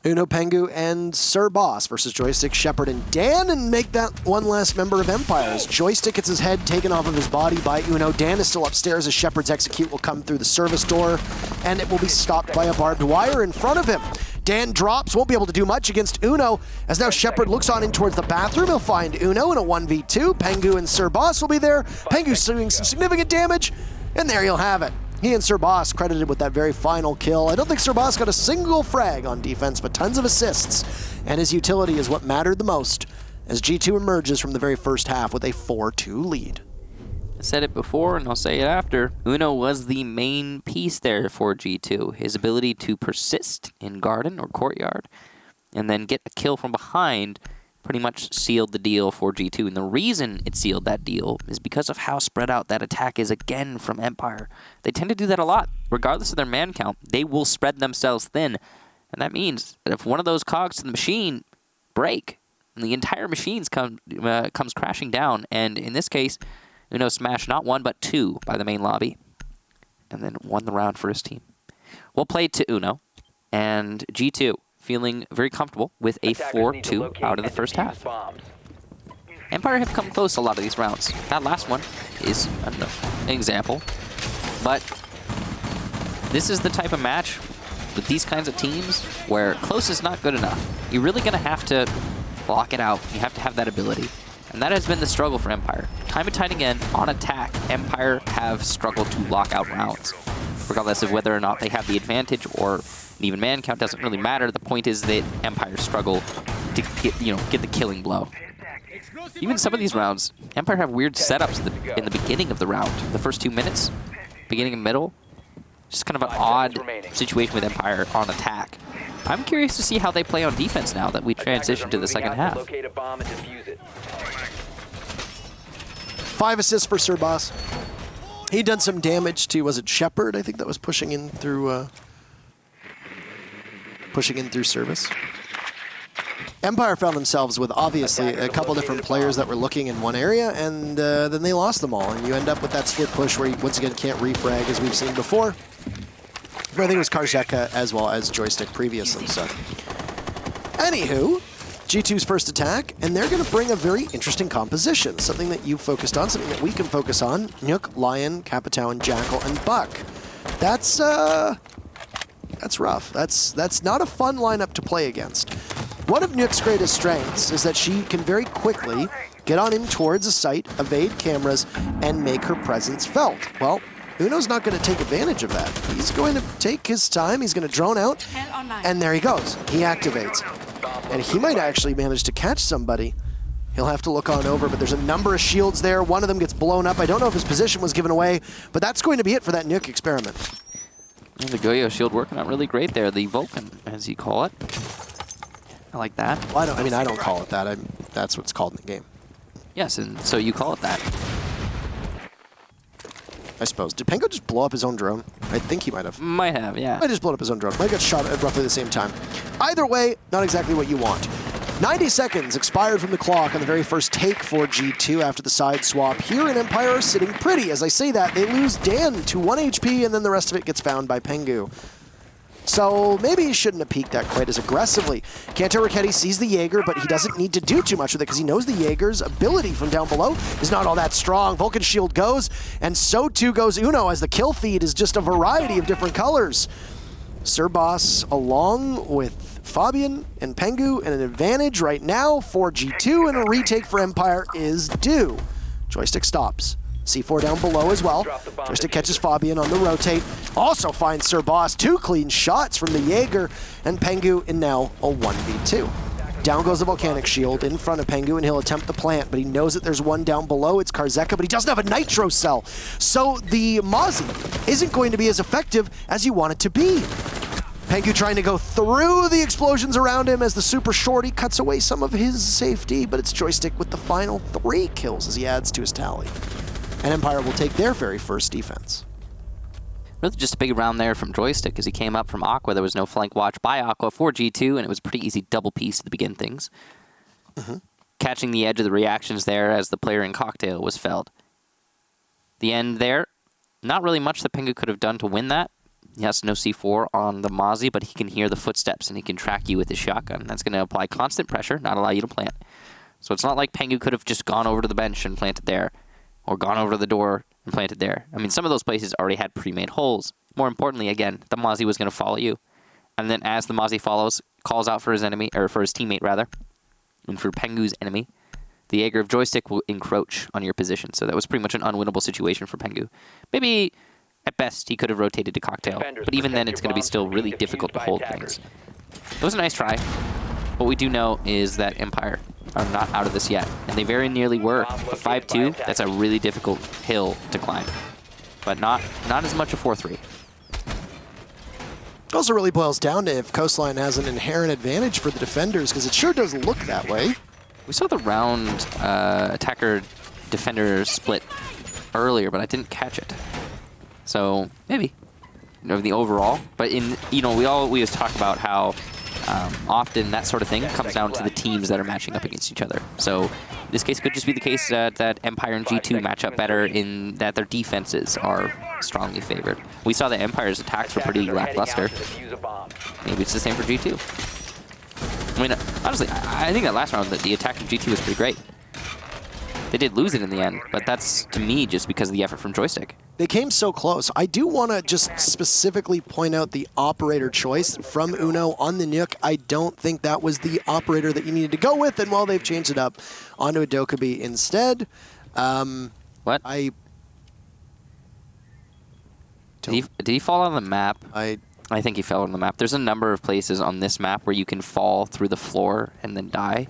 [SPEAKER 1] Uno, Pengu, and Sir Boss versus Joystick, Shepard, and Dan, and make that one last member of Empire. As Joystick gets his head taken off of his body by Uno, Dan is still upstairs as Shepard's execute will come through the service door, and it will be stopped by a barbed wire in front of him. Dan drops, won't be able to do much against Uno, as now Shepard looks on in towards the bathroom. He'll find Uno in a 1v2. Pengu and Sir Boss will be there. Pengu's doing some significant damage, and there you'll have it. He and Sir Boss credited with that very final kill. I don't think Sir Boss got a single frag on defense, but tons of assists. And his utility is what mattered the most as G2 emerges from the very first half with a 4-2 lead.
[SPEAKER 2] I said it before, and I'll say it after. Uno was the main piece there for G2. His ability to persist in garden or courtyard and then get a kill from behind pretty much sealed the deal for G2. And the reason it sealed that deal is because of how spread out that attack is again from Empire. They tend to do that a lot. Regardless of their man count, they will spread themselves thin. And that means that if one of those cogs to the machine break, and the entire machine comes crashing down. And in this case, Uno smashed not one, but 2 by the main lobby. And then won the round for his team. Well played to Uno. And G2 feeling very comfortable with a 4-2 out of the first half. Empire have come close a lot of these rounds. That last one is an example. But this is the type of match with these kinds of teams where close is not good enough. You're really going to have to block it out. You have to have that ability. And that has been the struggle for Empire. Time and time again, on attack, Empire have struggled to lock out rounds. Regardless of whether or not they have the advantage or an even man count, doesn't really matter. The point is that Empire struggle to get the killing blow. Even some of these rounds, Empire have weird setups in the beginning of the round. The first 2 minutes, beginning and middle, just kind of an odd situation with Empire on attack. I'm curious to see how they play on defense now that we transition to the second half.
[SPEAKER 1] 5 assists for Sir Boss. He done some damage to, was it Shepard? I think that was pushing in through service. Empire found themselves with obviously a couple different players that were looking in one area, and then they lost them all, and you end up with that split push where you once again can't refrag as we've seen before. But I think it was Karzeka as well as Joystick previously. So, anywho, G2's first attack, and they're going to bring a very interesting composition, something that you focused on, something that we can focus on. Nyuk, Lion, Capitao, and Jackal, and Buck. That's rough. That's not a fun lineup to play against. One of Nyuk's greatest strengths is that she can very quickly get on in towards a site, evade cameras, and make her presence felt. Well, Uno's not going to take advantage of that. He's going to take his time, he's going to drone out, and there he goes. He activates. And he might actually manage to catch somebody. He'll have to look on over, but there's a number of shields there. One of them gets blown up. I don't know if his position was given away, but that's going to be it for that Nyuk experiment.
[SPEAKER 2] And the Goyo shield working out really great there. The Vulcan, as you call it. I like that.
[SPEAKER 1] Well, I don't call it that. That's what's called in the game.
[SPEAKER 2] Yes, and so you call it that.
[SPEAKER 1] I suppose. Did Pengo just blow up his own drone? I think he might have.
[SPEAKER 2] Might have, yeah.
[SPEAKER 1] Might just blow up his own drone. Might got shot at roughly the same time. Either way, not exactly what you want. 90 seconds expired from the clock on the very first take for G2 after the side swap. Here in Empire are sitting pretty. As I say that, they lose Dan to 1 HP, and then the rest of it gets found by Pengu. So maybe he shouldn't have peeked that quite as aggressively. Kanto Raketti sees the Jaeger, but he doesn't need to do too much with it because he knows the Jaeger's ability from down below is not all that strong. Vulcan shield goes, and so too goes Uno, as the kill feed is just a variety of different colors. Sir Boss, along with Fabian and Pengu, and an advantage right now for G2, and a retake for Empire is due. Joystick stops. C4 down below as well. Joystick catches Fabian on the rotate. Also finds Sir Boss. 2 clean shots from the Jaeger, and Pengu in now a 1v2. Down goes the Volcanic Shield in front of Pengu, and he'll attempt the plant, but he knows that there's one down below. It's Karzeka, but he doesn't have a Nitro Cell. So the Mozzie isn't going to be as effective as you want it to be. Pengu trying to go through the explosions around him as the super shorty cuts away some of his safety, but it's Joystick with the final 3 kills as he adds to his tally. And Empire will take their very first defense.
[SPEAKER 2] Really just a big round there from Joystick as he came up from Aqua. There was no flank watch by Aqua for G2, and it was a pretty easy double piece to begin things. Catching the edge of the reactions there as the player in Cocktail was felled. The end there, not really much that Pengu could have done to win that. He has no C4 on the Mozzie, but he can hear the footsteps and he can track you with his shotgun. That's going to apply constant pressure, not allow you to plant. So it's not like Pengu could have just gone over to the bench and planted there, or gone over to the door and planted there. I mean, some of those places already had pre-made holes. More importantly, again, the Mozzie was going to follow you. And then as the Mozzie follows, calls out for his enemy, or for his teammate rather, and for Pengu's enemy, the Jaeger of Joystick will encroach on your position. So that was pretty much an unwinnable situation for Pengu. Maybe, at best, he could have rotated to Cocktail, but even then it's going to be still really difficult to hold things. It was a nice try. What we do know is that Empire are not out of this yet, and they very nearly were. A 5-2, that's a really difficult hill to climb, but not as much a 4-3.
[SPEAKER 1] It also really boils down to if Coastline has an inherent advantage for the defenders, because it sure does look that way.
[SPEAKER 2] We saw the round attacker-defender split earlier, but I didn't catch it. So maybe the overall, but we always talk about how often that sort of thing comes down to the teams that are matching up against each other. So in this case, could just be the case that Empire and G2 match up better in that their defenses are strongly favored. We saw that Empire's attacks were pretty lackluster. Maybe it's the same for G2. I mean, honestly, I think that last round, the attack of G2 was pretty great. They did lose it in the end, but that's, to me, just because of the effort from Joystick.
[SPEAKER 1] They came so close. I do want to just specifically point out the operator choice from Uno on the Nyuk. I don't think that was the operator that you needed to go with, and while they've changed it up onto a Dokkaebi instead.
[SPEAKER 2] What? Did he fall on the map? I think he fell on the map. There's a number of places on this map where you can fall through the floor and then die.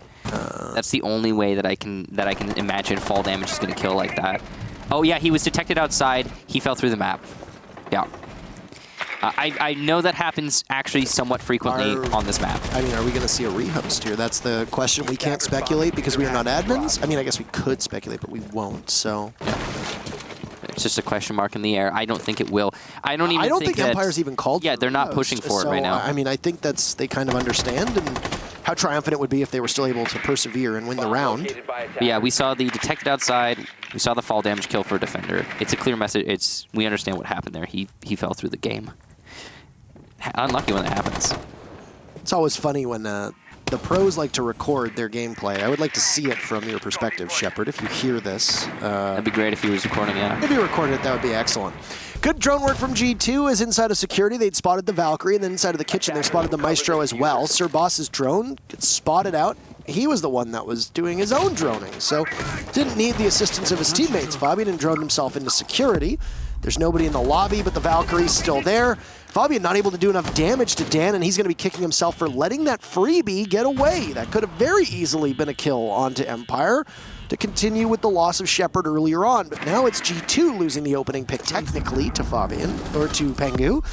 [SPEAKER 2] That's the only way that I can imagine fall damage is going to kill like that. Oh yeah, he was detected outside. He fell through the map. Yeah. I know that happens actually somewhat frequently on this map.
[SPEAKER 1] I mean, are we going to see a rehost here? That's the question. We can't speculate because we are not admins. I mean, I guess we could speculate, but we won't, so...
[SPEAKER 2] Yeah. It's just a question mark in the air. I don't think it will. I don't think
[SPEAKER 1] Empire's even called.
[SPEAKER 2] Yeah, they're not pushing for it right now.
[SPEAKER 1] I mean, I think they kind of understand, and how triumphant it would be if they were still able to persevere and win the round.
[SPEAKER 2] But yeah, we saw the detected outside. We saw the fall damage kill for a defender. It's a clear message. We understand what happened there. He fell through the game. Unlucky when that happens.
[SPEAKER 1] It's always funny when the pros like to record their gameplay. I would like to see it from your perspective, Shepard, if you hear this.
[SPEAKER 2] That'd be great if he was recording it.
[SPEAKER 1] If you recorded it, that would be excellent. Good drone work from G2 as inside of security, they'd spotted the Valkyrie, and then inside of the kitchen, they spotted the Maestro as well. Sir Boss's drone gets spotted out. He was the one that was doing his own droning, so didn't need the assistance of his teammates. Fabian droned himself into security. There's nobody in the lobby, but the Valkyrie's still there. Fabian not able to do enough damage to Dan, and he's going to be kicking himself for letting that freebie get away. That could have very easily been a kill onto Empire to continue with the loss of Shepard earlier on. But now it's G2 losing the opening pick technically to Fabian, or to Pengu.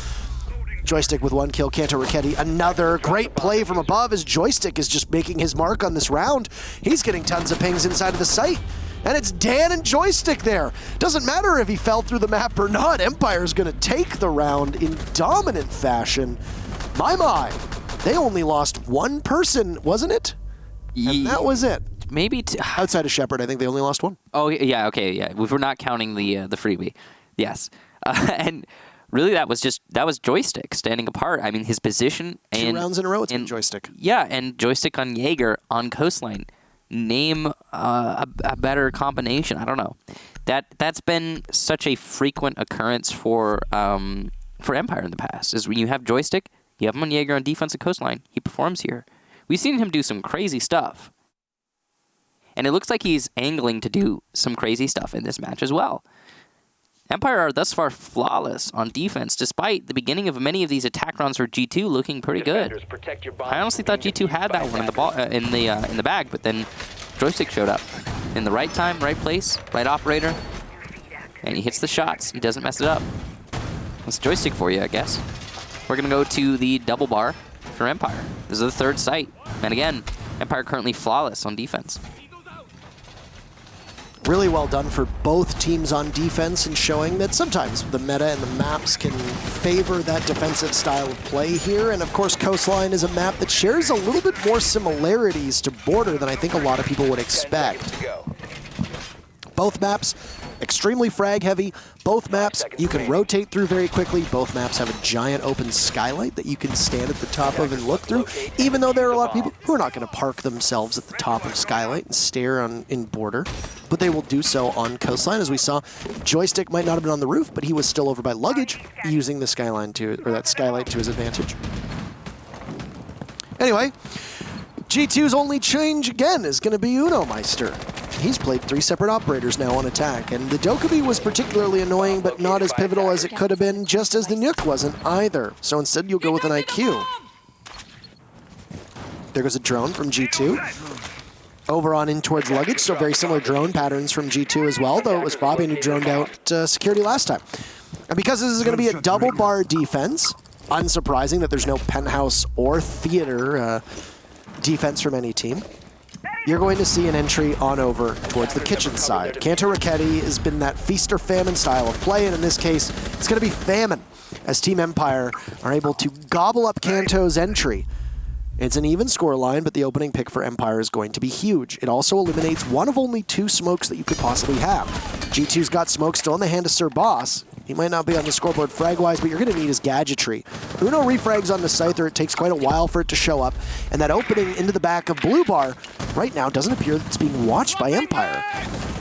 [SPEAKER 1] Joystick with 1 kill, Kanto Raketti, another great play from above as Joystick is just making his mark on this round. He's getting tons of pings inside of the site. And it's Dan and Joystick there. Doesn't matter if he fell through the map or not. Empire's gonna take the round in dominant fashion. My, they only lost 1 person, wasn't it? And that was it.
[SPEAKER 2] Maybe
[SPEAKER 1] outside of Shepard, I think they only lost 1.
[SPEAKER 2] Oh yeah, okay, yeah. If we're not counting the freebie, yes. And really, that was Joystick standing apart. I mean, his position and
[SPEAKER 1] 2 rounds in a row, it's been Joystick.
[SPEAKER 2] Yeah, and Joystick on Jaeger on Coastline. Name a better combination. I don't know. That's been such a frequent occurrence for Empire in the past. Is when you have Joystick, you have him on Jaeger on defense at Coastline. He performs here. We've seen him do some crazy stuff, and it looks like he's angling to do some crazy stuff in this match as well. Empire are thus far flawless on defense, despite the beginning of many of these attack rounds for G2 looking pretty good. I honestly thought G2 had that one in the bag, but then Joystick showed up in the right time, right place, right operator, and he hits the shots. He doesn't mess it up. That's Joystick for you, I guess. We're gonna go to the double bar for Empire. This is the 3rd site, and again, Empire currently flawless on defense.
[SPEAKER 1] Really well done for both teams on defense and showing that sometimes the meta and the maps can favor that defensive style of play here. And of course, Coastline is a map that shares a little bit more similarities to Border than I think a lot of people would expect. Both maps, extremely frag heavy. Both maps you can rotate through very quickly. Both maps have a giant open skylight that you can stand at the top of and look through, even though there are a lot of people who are not going to park themselves at the top of skylight and stare in Border, but they will do so on Coastline. As we saw, Joystick might not have been on the roof, but he was still over by luggage, using the skylight to his advantage. Anyway, G2's only change again is going to be Uno Meister. He's played 3 separate operators now on attack, and the Dokkaebi was particularly annoying, but not as pivotal as it could have been, just as the Nuke wasn't either. So instead, you'll go with an IQ. There goes a drone from G2. Over on in towards luggage, so very similar drone patterns from G2 as well, though it was Fabian who droned out security last time. And because this is going to be a double bar defense, unsurprising that there's no penthouse or theater defense from any team. You're going to see an entry on over towards the kitchen side. Kanto Raketti has been that feast or famine style of play, and in this case, it's going to be famine, as Team Empire are able to gobble up Kanto's entry. It's an even score line, but the opening pick for Empire is going to be huge. It also eliminates one of only 2 smokes that you could possibly have. G2's got smoke still in the hand of Sir Boss. He might not be on the scoreboard frag-wise, but you're going to need his gadgetry. Uno refrags on the Scyther. It takes quite a while for it to show up, and that opening into the back of Blue Bar right now doesn't appear that it's being watched by Empire.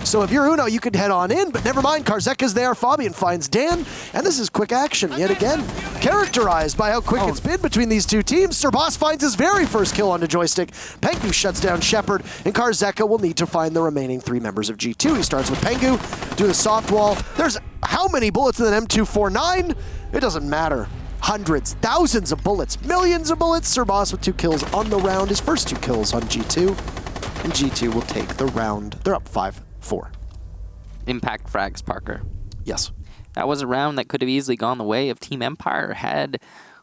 [SPEAKER 1] So if you're Uno, you could head on in, but never mind, Karzeka's there, Fabian finds Dan, and this is quick action yet again, characterized by how quick it's been between these 2 teams. Sir Boss finds his very first kill onto Joystick, Pengu shuts down Shepard, and Karzeka will need to find the remaining 3 members of G2. He starts with Pengu, do the soft wall. There's how many bullets in an M249? It doesn't matter. Hundreds, thousands of bullets, millions of bullets. Sir Boss with 2 kills on the round, his first 2 kills on G2, and G2 will take the round. They're up 5-4.
[SPEAKER 2] Impact frags, Parker.
[SPEAKER 1] Yes.
[SPEAKER 2] That was a round that could have easily gone the way of Team Empire had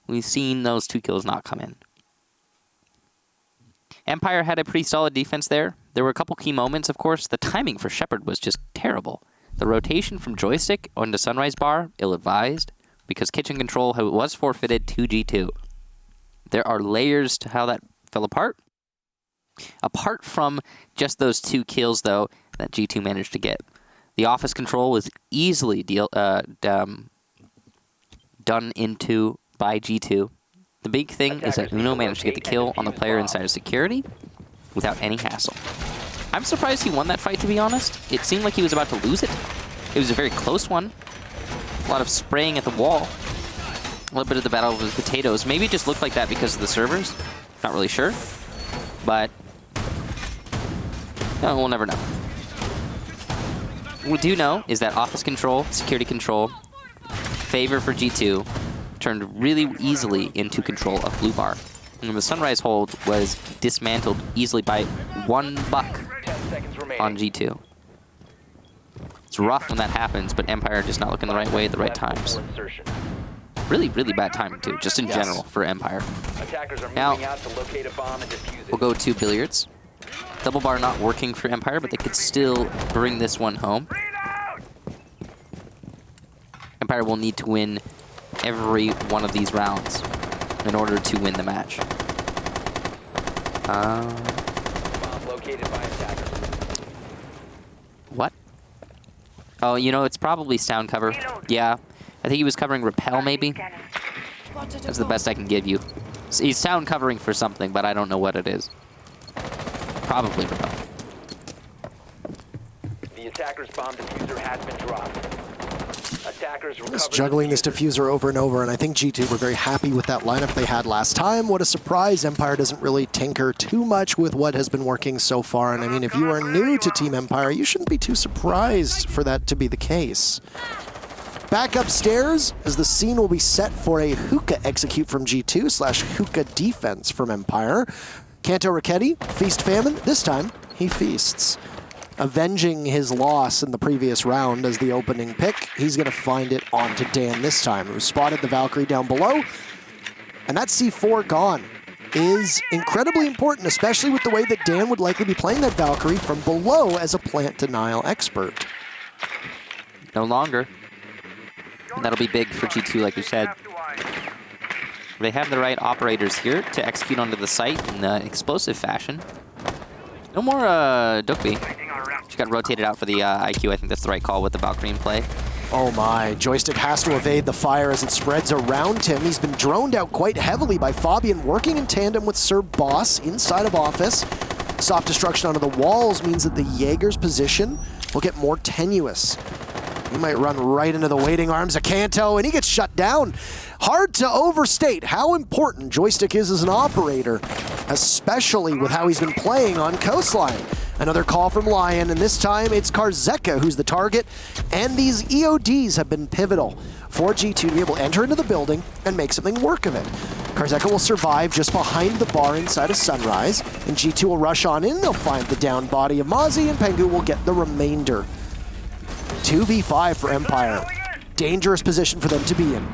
[SPEAKER 2] we seen those 2 kills not come in. Empire had a pretty solid defense there. There were a couple key moments, of course. The timing for Shepard was just terrible. The rotation from Joystick onto Sunrise Bar, ill-advised, because kitchen control was forfeited to G2. There are layers to how that fell apart. Apart from just those 2 kills, though, that G2 managed to get, the office control was easily done into by G2. The big thing is that Uno managed to get the kill on the player inside of security without any hassle. I'm surprised he won that fight, to be honest. It seemed like he was about to lose it. It was a very close one. A lot of spraying at the wall. A little bit of the battle with potatoes. Maybe it just looked like that because of the servers. Not really sure. But no, we'll never know. What we do know is that office control, security control, favor for G2 turned really easily into control of Blue Bar. And the Sunrise hold was dismantled easily by 1 buck on G2. It's rough when that happens, but Empire just not looking the right way at the right times. Really, really bad timing, too, just in general for Empire. Now, we'll go to Billiards. Double bar not working for Empire, but they could still bring this one home. Empire will need to win every one of these rounds in order to win the match. What? Oh, you know, it's probably sound cover. Yeah. I think he was covering Repel, maybe? That's the best I can give you. He's sound covering for something, but I don't know what it is. Probably Repel.
[SPEAKER 3] The attacker's bomb diffuser has been dropped. Attackers
[SPEAKER 1] Just juggling this diffuser over and over, and I think G2 were very happy with that lineup they had last time. What a surprise. Empire doesn't really tinker too much with what has been working so far, and I mean, if you are new to Team Empire, you shouldn't be too surprised for that to be the case. Back upstairs, as the scene will be set for a hookah execute from G2 / hookah defense from Empire. Kanto Raketti, feast famine. This time, he feasts. Avenging his loss in the previous round as the opening pick, he's going to find it onto Dan this time, who spotted the Valkyrie down below. And that C4 gone is incredibly important, especially with the way that Dan would likely be playing that Valkyrie from below as a plant denial expert.
[SPEAKER 2] No longer. And that'll be big for G2, like we said. They have the right operators here to execute onto the site in explosive fashion. No more Dukbi. She got rotated out for the IQ. I think that's the right call with the Valkyrie in play.
[SPEAKER 1] Oh my, Joystick has to evade the fire as it spreads around him. He's been droned out quite heavily by Fabian, working in tandem with Sir Boss inside of office. Soft destruction onto the walls means that the Jaeger's position will get more tenuous. He might run right into the waiting arms of Kanto, and he gets shut down. Hard to overstate how important Joystick is as an operator, especially with how he's been playing on Coastline. Another call from Lion, and this time it's Karzeka who's the target, and these EODs have been pivotal for G2 to be able to enter into the building and make something work of it. Karzeka will survive just behind the bar inside of Sunrise, and G2 will rush on in. They'll find the down body of Mozzie, and Pengu will get the remainder. 2v5 for Empire. Dangerous position for them to be in.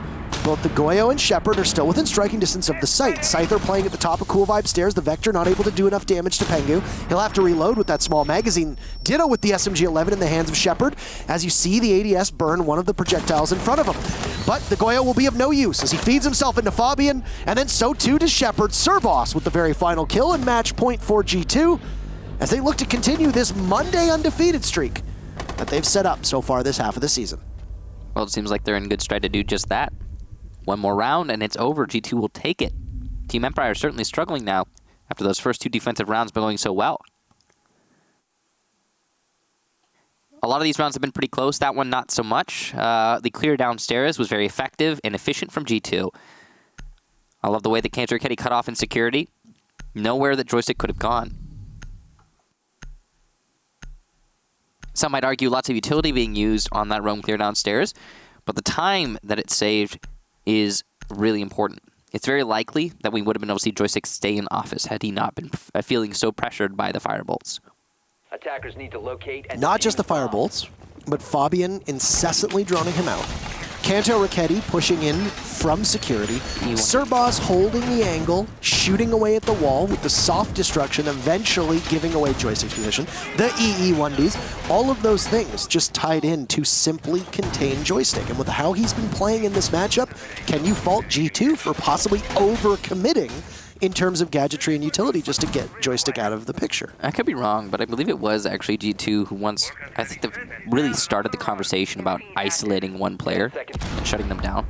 [SPEAKER 1] Both the Goyo and Shepard are still within striking distance of the site. Scyther playing at the top of Cool Vibe stairs. The Vector not able to do enough damage to Pengu. He'll have to reload with that small magazine. Ditto with the SMG-11 in the hands of Shepard. As you see, the ADS burn one of the projectiles in front of him. But the Goyo will be of no use as he feeds himself into Fabian, and then so too does Shepard. Sir Boss with the very final kill and match point for G2 as they look to continue this Monday undefeated streak that they've set up so far this half of the season.
[SPEAKER 2] Well, it seems like they're in good stride to do just that. One more round and it's over. G2 will take it. Team Empire is certainly struggling now after those first 2 defensive rounds going so well. A lot of these rounds have been pretty close. That one not so much. The clear downstairs was very effective and efficient from G2. I love the way that Kanto Raketti cut off in security. Nowhere that Joystick could have gone. Some might argue lots of utility being used on that roam clear downstairs, but the time that it saved is really important. It's very likely that we would have been able to see Joystick stay in office had he not been feeling so pressured by the firebolts.
[SPEAKER 3] Attackers need to locate and
[SPEAKER 1] not just the firebolts, but Fabian incessantly droning him out. Kanto Raketti pushing in from security. Sir Boss holding the angle, shooting away at the wall with the soft destruction, eventually giving away Joystick's position. The EE1Ds, all of those things just tied in to simply contain Joystick. And with how he's been playing in this matchup, can you fault G2 for possibly overcommitting in terms of gadgetry and utility just to get Joystick out of the picture.
[SPEAKER 2] I could be wrong, but I believe it was actually G2 who once, I think, really started the conversation about isolating one player and shutting them down.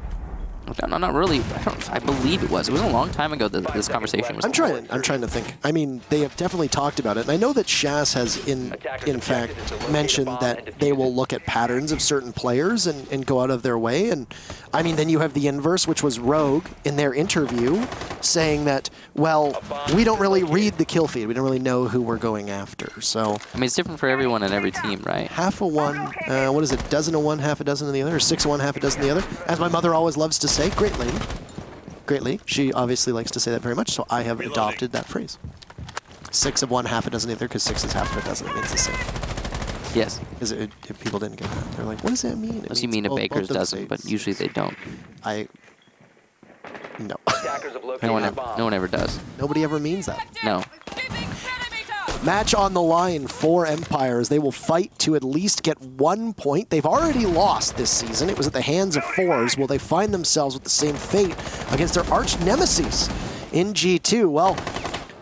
[SPEAKER 2] No, not really. I believe it was. It was a long time ago that this conversation was.
[SPEAKER 1] I'm trying to think. I mean, they have definitely talked about it, and I know that Shaz has in fact mentioned that they will look at patterns of certain players and go out of their way. And I mean, then you have the inverse, which was Rogue in their interview saying that, well, we don't really read the kill feed. We don't really know who we're going after. So
[SPEAKER 2] I mean, it's different for everyone and every team, right?
[SPEAKER 1] Half a one. What is it? Dozen of one, half a dozen of the other, or 6 of one, half a dozen of the other. As my mother always loves to say. Great lady. Great lady. She obviously likes to say that very much, so I have adopted that phrase. 6 of one, half a dozen of the other, because 6 is half of a dozen. It means the same.
[SPEAKER 2] Yes.
[SPEAKER 1] Because people didn't get that. They're like, what does that mean?
[SPEAKER 2] Unless you mean a baker's dozen, but usually they don't.
[SPEAKER 1] No.
[SPEAKER 2] No one ever does.
[SPEAKER 1] Nobody ever means that.
[SPEAKER 2] No.
[SPEAKER 1] Match on the line for Empires. They will fight to at least get 1 point. They've already lost this season. It was at the hands of Fours. Will they find themselves with the same fate against their arch nemesis in G2? Well,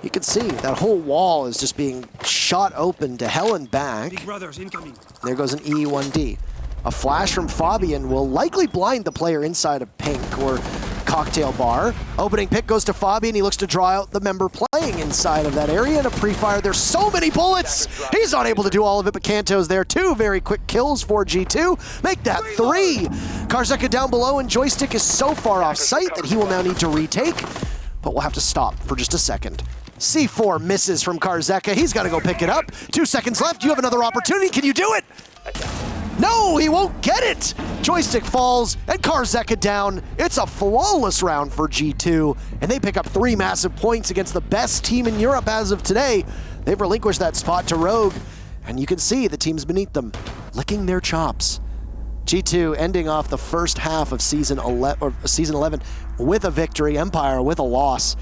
[SPEAKER 1] you can see that whole wall is just being shot open to hell and back.
[SPEAKER 4] Big brothers incoming.
[SPEAKER 1] There goes an E1D. A flash from Fabian will likely blind the player inside of Pink or Cocktail Bar. Opening pick goes to Fabian. He looks to draw out the member playing inside of that area. And a pre-fire. There's so many bullets. He's not able to do all of it, but Kanto's there. 2 very quick kills for G2. Make that 3. Karzeka down below, and Joystick is so far off site that he will now need to retake, but we'll have to stop for just a second. C4 misses from Karzeka. He's got to go pick it up. 2 seconds left. You have another opportunity. Can you do it? No, he won't get it! Joystick falls, and Karzeka down. It's a flawless round for G2, and they pick up 3 massive points against the best team in Europe as of today. They've relinquished that spot to Rogue, and you can see the teams beneath them licking their chops. G2 ending off the first half of Season 11 with a victory, Empire with a loss.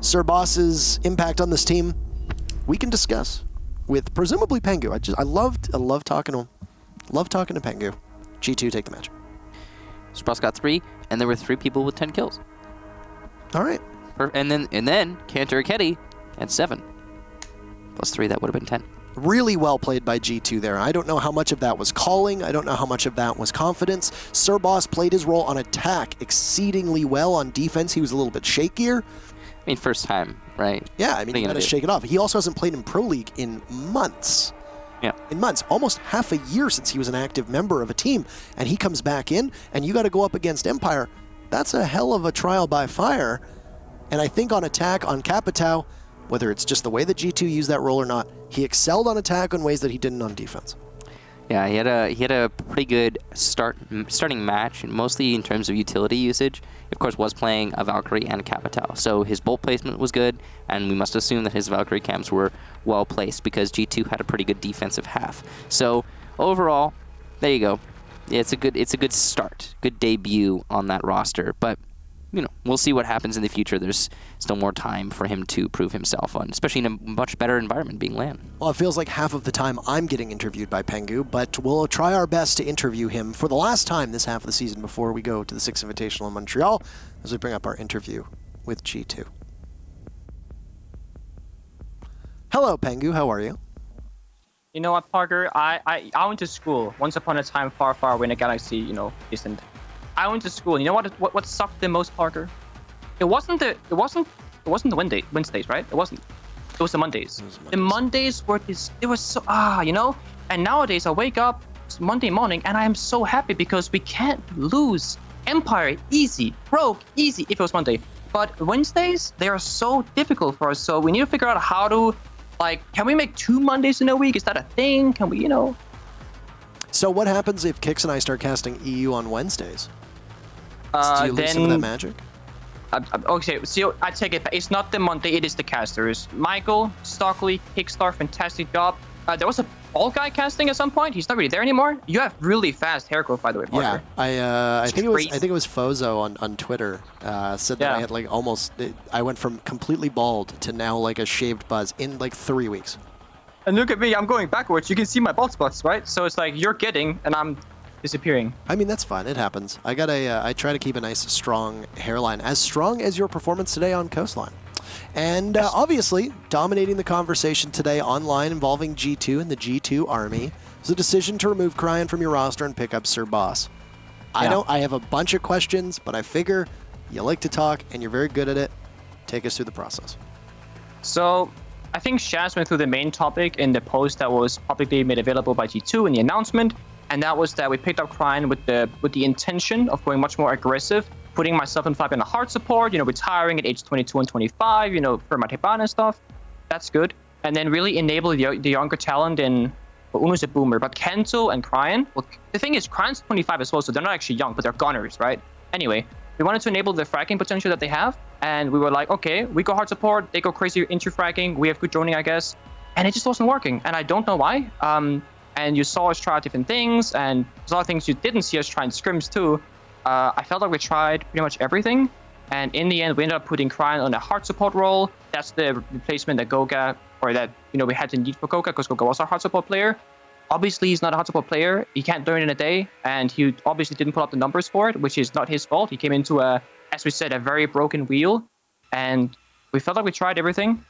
[SPEAKER 1] Sir Boss's impact on this team, we can discuss with presumably Pengu. I love talking to him. Love talking to Pengu. G2 take the match.
[SPEAKER 2] Spross got 3, and there were 3 people with 10 kills.
[SPEAKER 1] All right.
[SPEAKER 2] And then Cantor Ketty had 7. Plus 3, that would have been 10.
[SPEAKER 1] Really well played by G2 there. I don't know how much of that was calling. I don't know how much of that was confidence. Sir Boss played his role on attack exceedingly well. On defense, he was a little bit shakier.
[SPEAKER 2] I mean, first time, right?
[SPEAKER 1] Yeah, I mean, he got to shake it off. He also hasn't played in Pro League in months.
[SPEAKER 2] Yeah.
[SPEAKER 1] In months, almost half a year since he was an active member of a team, and he comes back in, and you got to go up against Empire. That's a hell of a trial by fire. And I think on attack, on Capitao, whether it's just the way that G2 used that role or not, he excelled on attack in ways that he didn't on defense.
[SPEAKER 2] Yeah, he had a pretty good starting match, mostly in terms of utility usage. Of course, was playing a Valkyrie and a Capitao, so his bolt placement was good, and we must assume that his Valkyrie camps were well placed because G2 had a pretty good defensive half. So overall, there you go. It's a good start, good debut on that roster, but you know, we'll see what happens in the future. There's still more time for him to prove himself on, especially in a much better environment being LAN.
[SPEAKER 1] Well, it feels like half of the time I'm getting interviewed by Pengu, but we'll try our best to interview him for the last time this half of the season before we go to the 6th Invitational in Montreal as we bring up our interview with G2. Hello, Pengu. How are you?
[SPEAKER 5] You know what, Parker? I went to school once upon a time far, far away in a galaxy, you know, distant. I went to school. You know what sucked the most, Parker? It wasn't the Wednesdays, right? It wasn't. It was the Mondays. The Mondays were it was so you know. And nowadays I wake up Monday morning and I am so happy because we can't lose. Empire easy, Rogue easy if it was Monday. But Wednesdays they are so difficult for us. So we need to figure out how to, like, can we make 2 Mondays in a week? Is that a thing? Can we, you know?
[SPEAKER 1] So what happens if Kix and I start casting EU on Wednesdays? Do you lose some of that magic?
[SPEAKER 5] Okay, so I take it back. It's not the Monday, it is the casters. Michael, Stockley, Kickstar, fantastic job. There was a bald guy casting at some point. He's not really there anymore. You have really fast hair growth, by the way, Parker.
[SPEAKER 1] Yeah, I think it was Fozo on Twitter said that I had like I went from completely bald to now like a shaved buzz in like 3 weeks.
[SPEAKER 5] And look at me, I'm going backwards. You can see my bald spots, right? So it's like you're getting, and I'm disappearing.
[SPEAKER 1] I mean, that's fine. It happens. I try to keep a nice, strong hairline, as strong as your performance today on Coastline. And obviously, dominating the conversation today online involving G2 and the G2 Army was a decision to remove Cryan from your roster and pick up Sir Boss. I have a bunch of questions, but I figure you like to talk and you're very good at it. Take us through the process.
[SPEAKER 5] So I think Shaz went through the main topic in the post that was publicly made available by G2 in the announcement, and that was that we picked up Cryan with the intention of going much more aggressive, putting myself and Fabian in hard support, retiring at age 22 and 25, for my Tebana and stuff. That's good. And then really enable the younger talent in, well, Uno's a boomer, but Kento and Cryan. Well, the thing is, Cryan's 25 as well, so they're not actually young, but they're gunners, right? Anyway, we wanted to enable the fragging potential that they have, and we were like, okay, we go hard support, they go crazy into fragging, we have good droning, I guess, and it just wasn't working, and I don't know why. And you saw us try out different things, and there's a lot of things you didn't see us try in scrims too. I felt like we tried pretty much everything, and in the end, we ended up putting Cryan on a hard support role. That's the replacement that Goga, or that we had to need for Goga, because Goga was our hard support player. Obviously, he's not a hard support player. He can't learn in a day, and he obviously didn't put up the numbers for it, which is not his fault. He came into as we said, a very broken wheel, and we felt like we tried everything,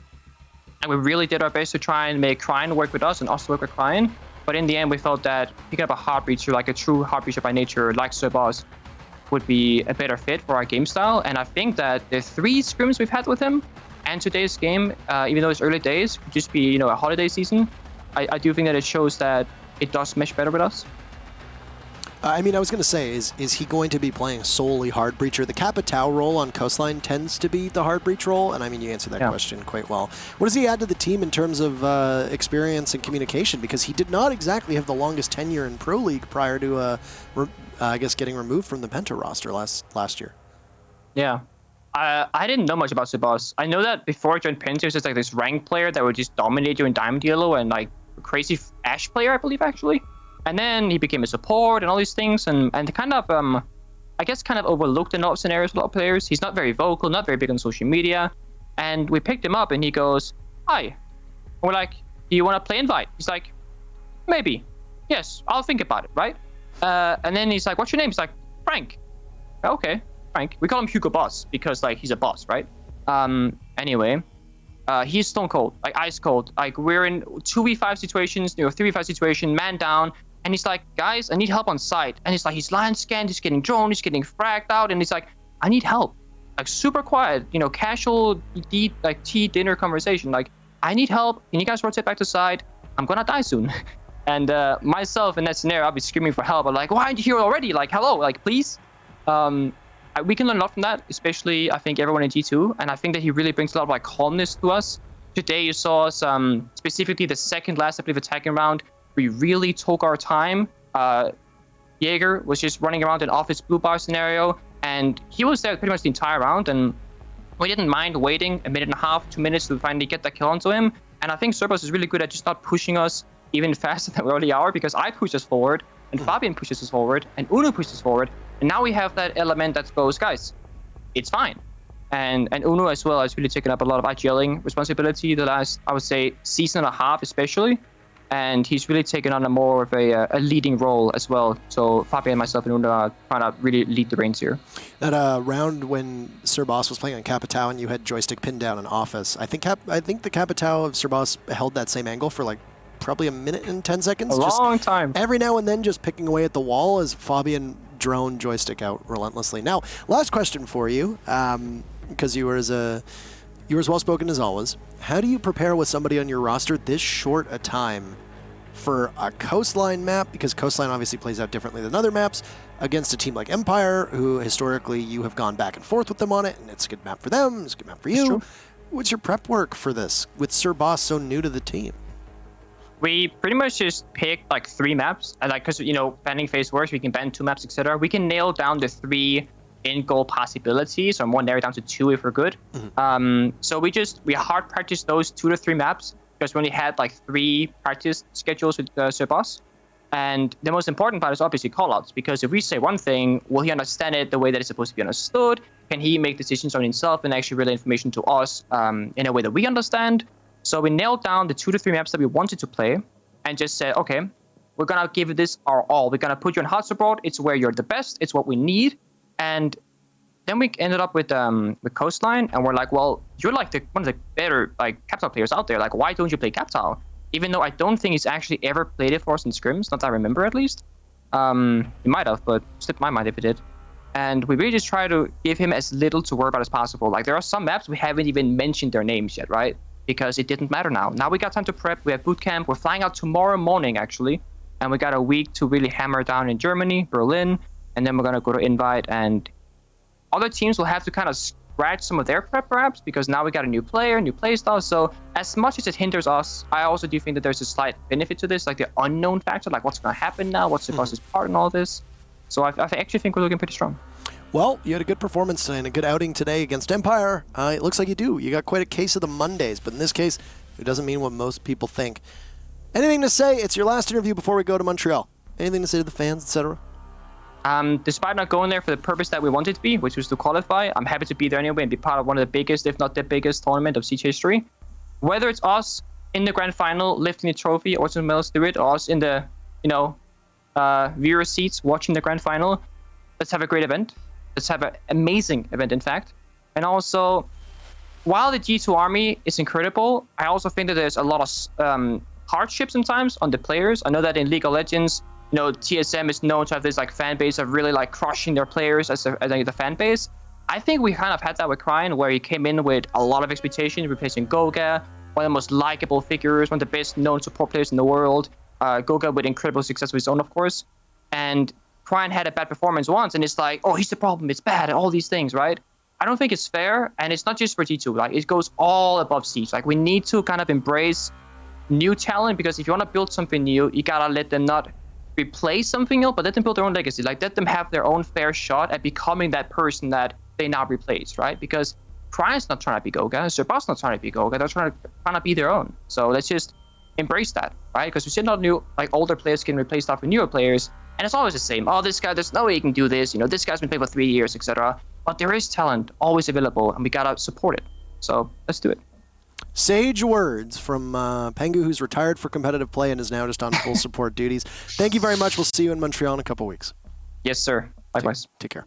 [SPEAKER 5] and we really did our best to try and make Cryan work with us and us work with Cryan. But in the end, we felt that picking up a hard breacher, like a true hard breacher by nature, like Sir Boss, would be a better fit for our game style. And I think that the 3 scrims we've had with him and today's game, even though it's early days, could just be a holiday season. I do think that it shows that it does mesh better with us.
[SPEAKER 1] I was going to say, is he going to be playing solely hard breacher? The Capitao role on Coastline tends to be the hard breach role, and you answered that question quite well. What does he add to the team in terms of experience and communication? Because he did not exactly have the longest tenure in Pro League prior to, I guess, getting removed from the Penta roster last year.
[SPEAKER 5] Yeah. I didn't know much about Sebas. I know that before I joined Penta, he was just like this rank player that would just dominate you in Diamond Yellow, and like a crazy Ash player, I believe, actually. And then he became a support and all these things, and kind of, I guess, kind of overlooked in a lot of scenarios with a lot of players. He's not very vocal, not very big on social media. And we picked him up, and he goes, "Hi." And we're like, "Do you want to play invite?" He's like, "Maybe. Yes, I'll think about it, right?" And then he's like, "What's your name?" He's like, "Frank." Okay, Frank. We call him Hugo Boss because, like, he's a boss, right? Anyway. He's stone cold, like ice cold. Like, we're in 2v5 situations, 3v5 situation, man down. And he's like, "Guys, I need help on site." And he's like, he's line scanned, he's getting droned, he's getting fragged out. And he's like, "I need help." Like, super quiet, casual tea dinner conversation. Like, "I need help. Can you guys rotate back to side? I'm gonna die soon." And myself in that scenario, I'll be screaming for help. I'm like, "Why aren't you here already? Like, hello, like, please." We can learn a lot from that, especially, I think, everyone in G2. And I think that he really brings a lot of, like, calmness to us. Today, you saw us, specifically the second last, I believe, attacking round. We really took our time. Jaeger was just running around an office blue bar scenario, and he was there pretty much the entire round. And we didn't mind waiting a minute and a half, 2 minutes to finally get that kill onto him. And I think Cerbos is really good at just not pushing us even faster than we already are, because I push us forward, and Fabian pushes us forward, and Uno pushes us forward. And now we have that element that goes, "Guys, it's fine." And Uno as well has really taken up a lot of IGLing responsibility the last, I would say, season and a half especially. And he's really taken on a more of a leading role as well. So Fabian, myself, and Uno are trying to really lead the reins here.
[SPEAKER 1] That round when Sir Boss was playing on Capitao and you had joystick pinned down in office, I think the Capitao of Sir Boss held that same angle for like probably a minute and 10 seconds.
[SPEAKER 5] A long time.
[SPEAKER 1] Every now and then just picking away at the wall as Fabian drone joystick out relentlessly. Now, last question for you, because you were as well spoken as always. How do you prepare with somebody on your roster this short a time for a Coastline map? Because Coastline obviously plays out differently than other maps, against a team like Empire, who historically you have gone back and forth with them on it, and it's a good map for them, it's a good map for you. What's your prep work for this with Sir Boss so new to the team?
[SPEAKER 5] We pretty much just picked like 3 maps, and like, because banning phase works, we can ban 2 maps, etc. We can nail down the 3 in-goal possibilities, or more narrow down to 2 if we're good. So we hard practice those 2 to 3 maps, because we only had like 3 practice schedules with Sir Boss. And the most important part is obviously callouts, because if we say one thing, will he understand it the way that it's supposed to be understood? Can he make decisions on himself and actually relay information to us in a way that we understand? So we nailed down the 2 to 3 maps that we wanted to play, and just said, okay, we're gonna give this our all. We're gonna put you in hard support. It's where you're the best. It's what we need. And then we ended up with Coastline, and we're like, well, you're like one of the better like Captal players out there. Like, why don't you play Captal? Even though I don't think he's actually ever played it for us in scrims, not that I remember at least. He might have, but slipped my mind if he did. And we really just try to give him as little to worry about as possible. Like, there are some maps we haven't even mentioned their names yet, right? Because it didn't matter now. Now we got time to prep. We have boot camp. We're flying out tomorrow morning, actually. And we got a week to really hammer down in Germany, Berlin. And then we're going to go to Invite. And other teams will have to kind of scratch some of their prep, perhaps, because now we got a new player, new play style. So as much as it hinders us, I also do think that there's a slight benefit to this, like the unknown factor, like what's going to happen now, what's the cause's part in all this. So I actually think we're looking pretty strong.
[SPEAKER 1] Well, you had a good performance and a good outing today against Empire. It looks like you do. You got quite a case of the Mondays, but in this case, it doesn't mean what most people think. Anything to say? It's your last interview before we go to Montreal. Anything to say to the fans, etc.?
[SPEAKER 5] Despite not going there for the purpose that we wanted to be, which was to qualify, I'm happy to be there anyway and be part of one of the biggest, if not the biggest, tournament of Siege history. Whether it's us in the grand final lifting the trophy, or someone else do it, or us in the, viewer seats watching the grand final, let's have a great event. Let's have an amazing event, in fact. And also, while the G2 army is incredible, I also think that there's a lot of hardship sometimes on the players. I know that in League of Legends, TSM is known to have this like fan base of really like crushing their players as the fan base. I think we kind of had that with Cryin, where he came in with a lot of expectations, replacing Goga, one of the most likable figures, one of the best known support players in the world. Goga with incredible success of his own, of course. And Cryin had a bad performance once, and it's like, oh, he's the problem, it's bad, and all these things, right? I don't think it's fair, and it's not just for G2. Like, it goes all above Siege. Like, we need to kind of embrace new talent, because if you want to build something new, you gotta let them not replace something else, but let them build their own legacy. Like, let them have their own fair shot at becoming that person that they now replace, right? Because Cryin's not trying to be Goga, Serpat's not trying to be Goga, they're trying to be their own. So let's just embrace that, right? Because we see not new, like, older players can replace stuff with newer players, and it's always the same. Oh, this guy, there's no way he can do this. This guy's been playing for 3 years, etc. But there is talent always available, and we gotta support it. So let's do it.
[SPEAKER 1] Sage words from Pengu, who's retired for competitive play and is now just on full support duties. Thank you very much. We'll see you in Montreal in a couple weeks.
[SPEAKER 5] Yes, sir. Likewise.
[SPEAKER 1] Take care.